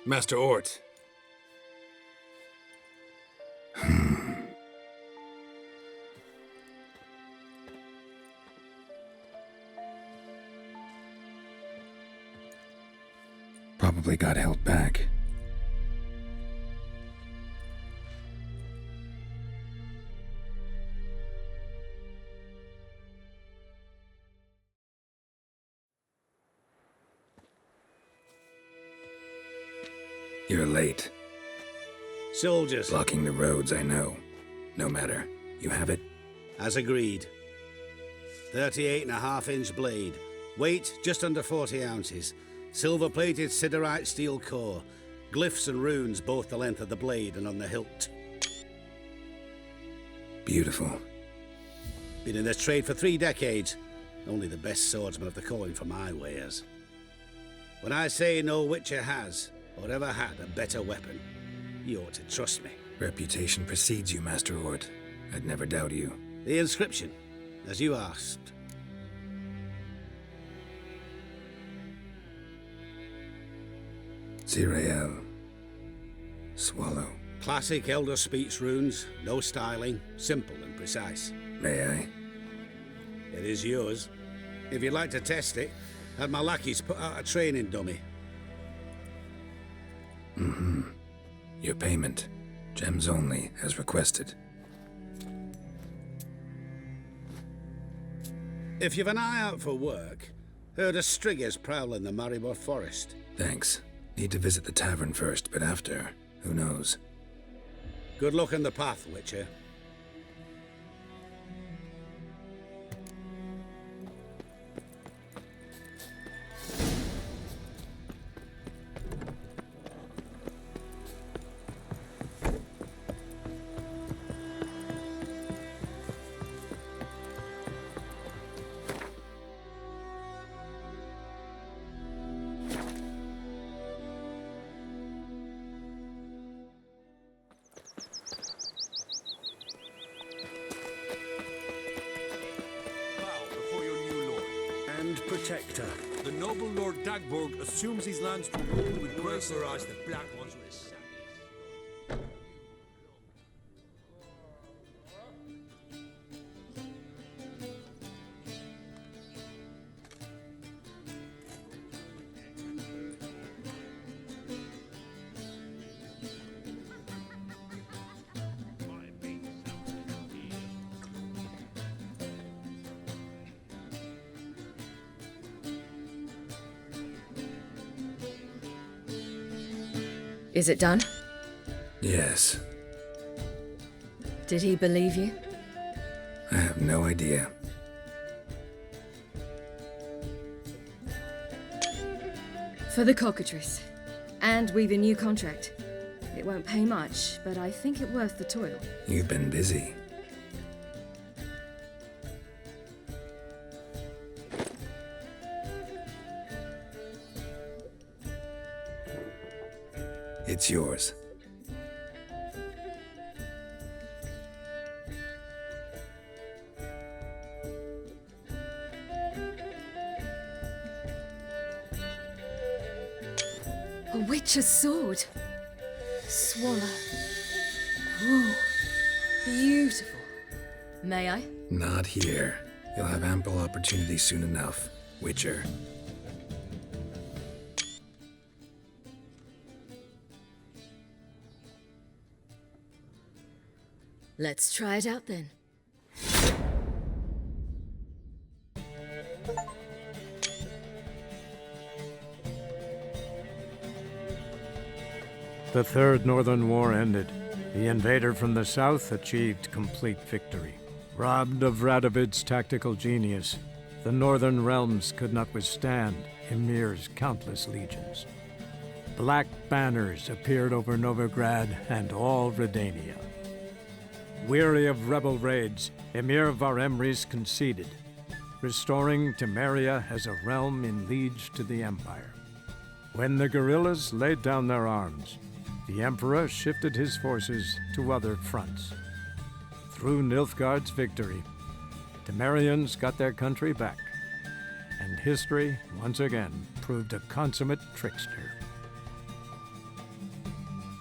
Master Ort. Probably got held back. You're late. Soldiers. Blocking the roads, I know. No matter. You have it? As agreed. 38.5-inch blade. Weight just under 40 ounces. Silver-plated siderite steel core. Glyphs and runes both the length of the blade and on the hilt. Beautiful. Been in this trade for 3 decades. Only the best swordsman of the calling for my wares. When I say no Witcher has, or ever had, a better weapon, you ought to trust me. Reputation precedes you, Master Ort. I'd never doubt you. The inscription, as you asked. Zirael. Swallow. Classic Elder Speech runes, no styling, simple and precise. May I? It is yours. If you'd like to test it, have my lackeys put out a training dummy. Mm-hmm. Your payment. Gems only, as requested. If you've an eye out for work, heard of Striggers prowling the Maribor Forest. Thanks. Need to visit the tavern first, but after, who knows? Good luck on the path, Witcher. Protector. The noble Lord Dagborg assumes these lands to rule with grace. The black ones with his Is it done? Yes. Did he believe you? I have no idea. For the cockatrice. And we've a new contract. It won't pay much, but I think it worth the toil. You've been busy. It's yours. A witch's sword. Swallow. Ooh, beautiful. May I? Not here. You'll have ample opportunity soon enough, Witcher. Let's try it out then. The Third Northern War ended. The invader from the south achieved complete victory. Robbed of Radovid's tactical genius, the northern realms could not withstand Ymir's countless legions. Black banners appeared over Novigrad and all Redania. Weary of rebel raids, Emir Varemris conceded, restoring Temeria as a realm in liege to the Empire. When the guerrillas laid down their arms, the Emperor shifted his forces to other fronts. Through Nilfgaard's victory, Temerians got their country back, and history once again proved a consummate trickster.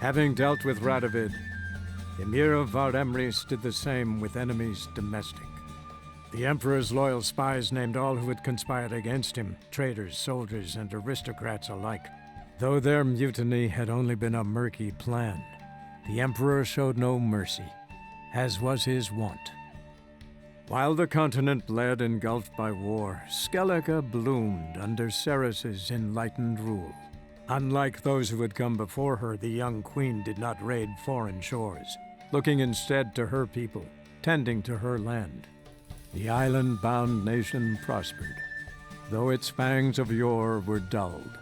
Having dealt with Radovid, Emir of Var Emrys did the same with enemies domestic. The Emperor's loyal spies named all who had conspired against him, traitors, soldiers, and aristocrats alike. Though their mutiny had only been a murky plan, the Emperor showed no mercy, as was his wont. While the continent bled engulfed by war, Skellige bloomed under Ceres's enlightened rule. Unlike those who had come before her, the young queen did not raid foreign shores, looking instead to her people, tending to her land. The island-bound nation prospered, though its fangs of yore were dulled.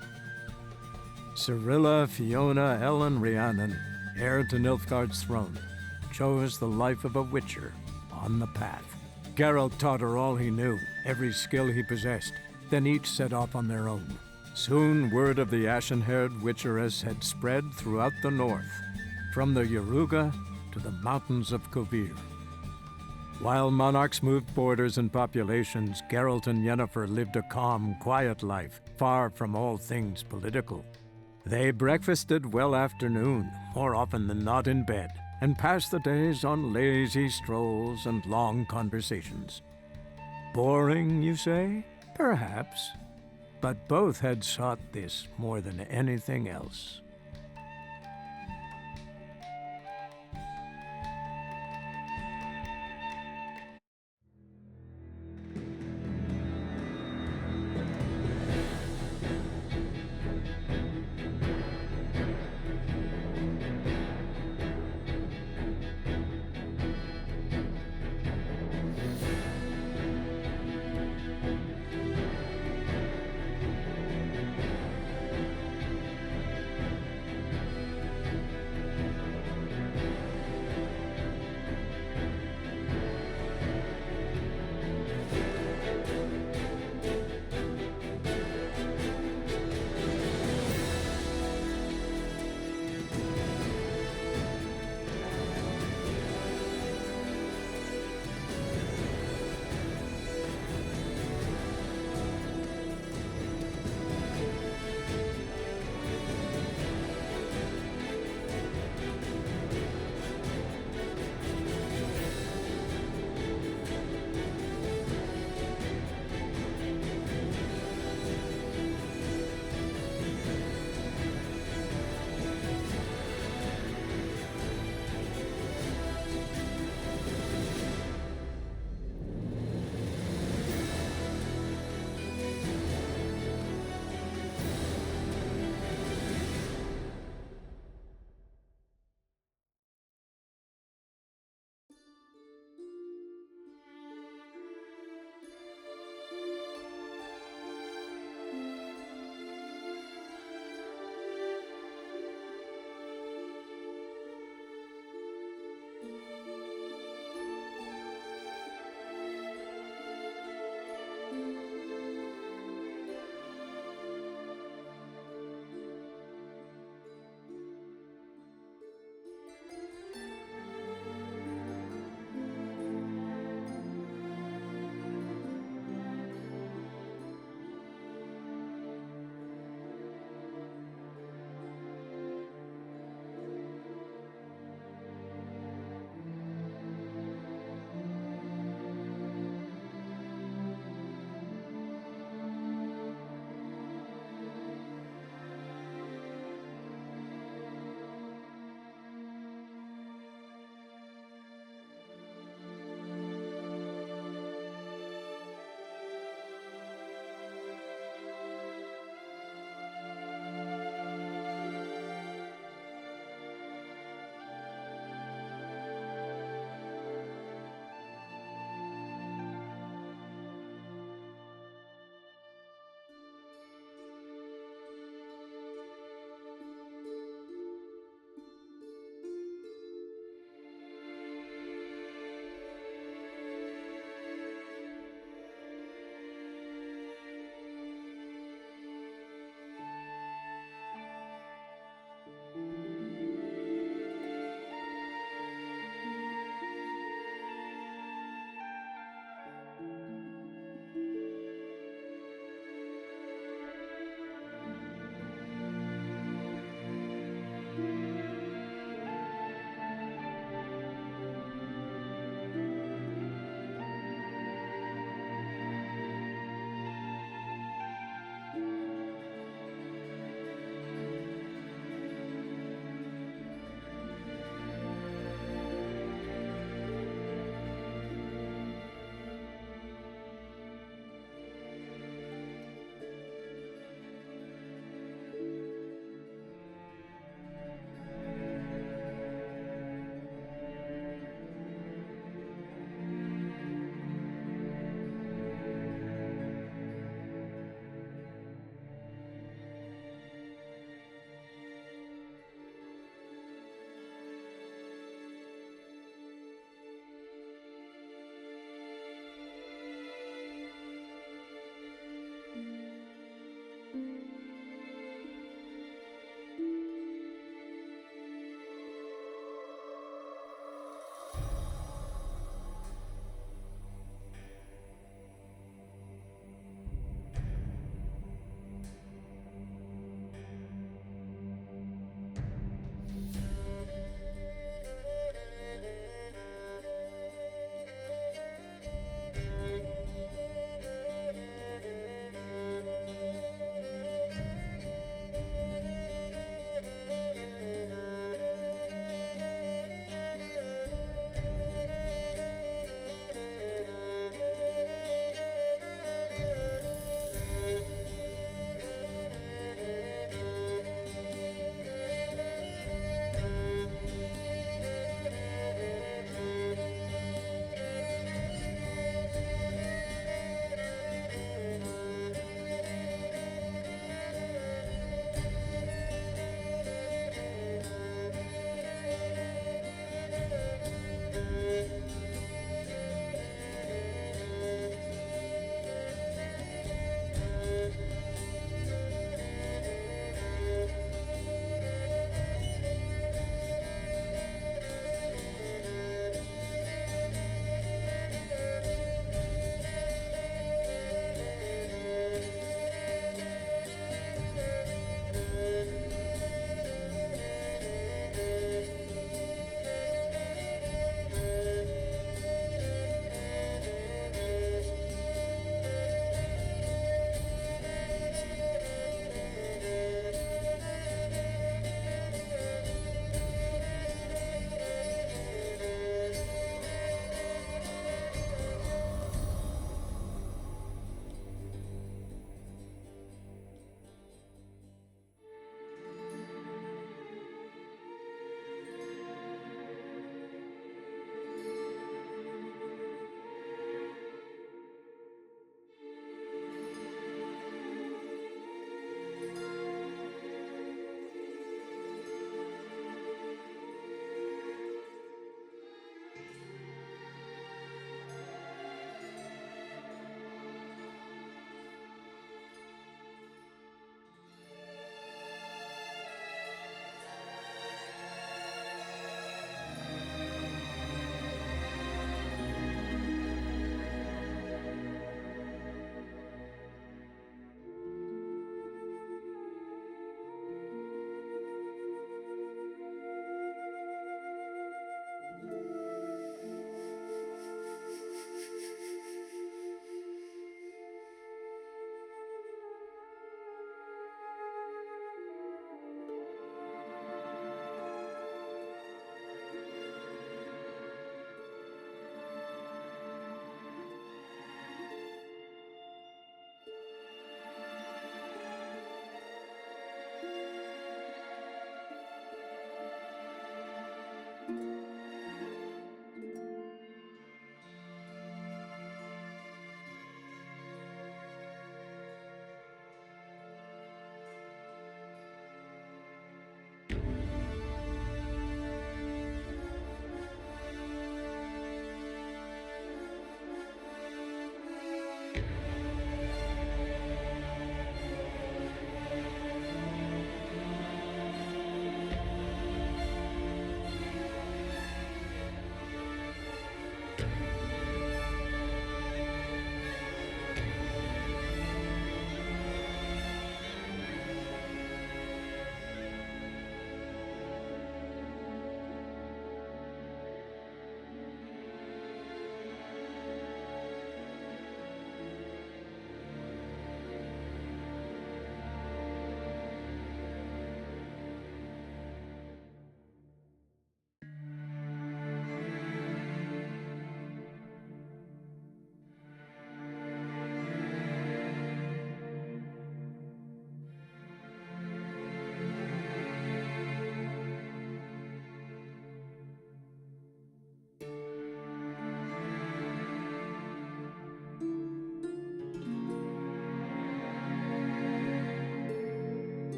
Cirilla, Fiona, Ellen, Rhiannon, heir to Nilfgaard's throne, chose the life of a witcher on the path. Geralt taught her all he knew, every skill he possessed, then each set off on their own. Soon word of the ashen-haired witcheress had spread throughout the north, from the Yaruga to the mountains of Kovir. While monarchs moved borders and populations, Geralt and Yennefer lived a calm, quiet life, far from all things political. They breakfasted well after noon, more often than not in bed, and passed the days on lazy strolls and long conversations. Boring, you say? Perhaps. But both had sought this more than anything else.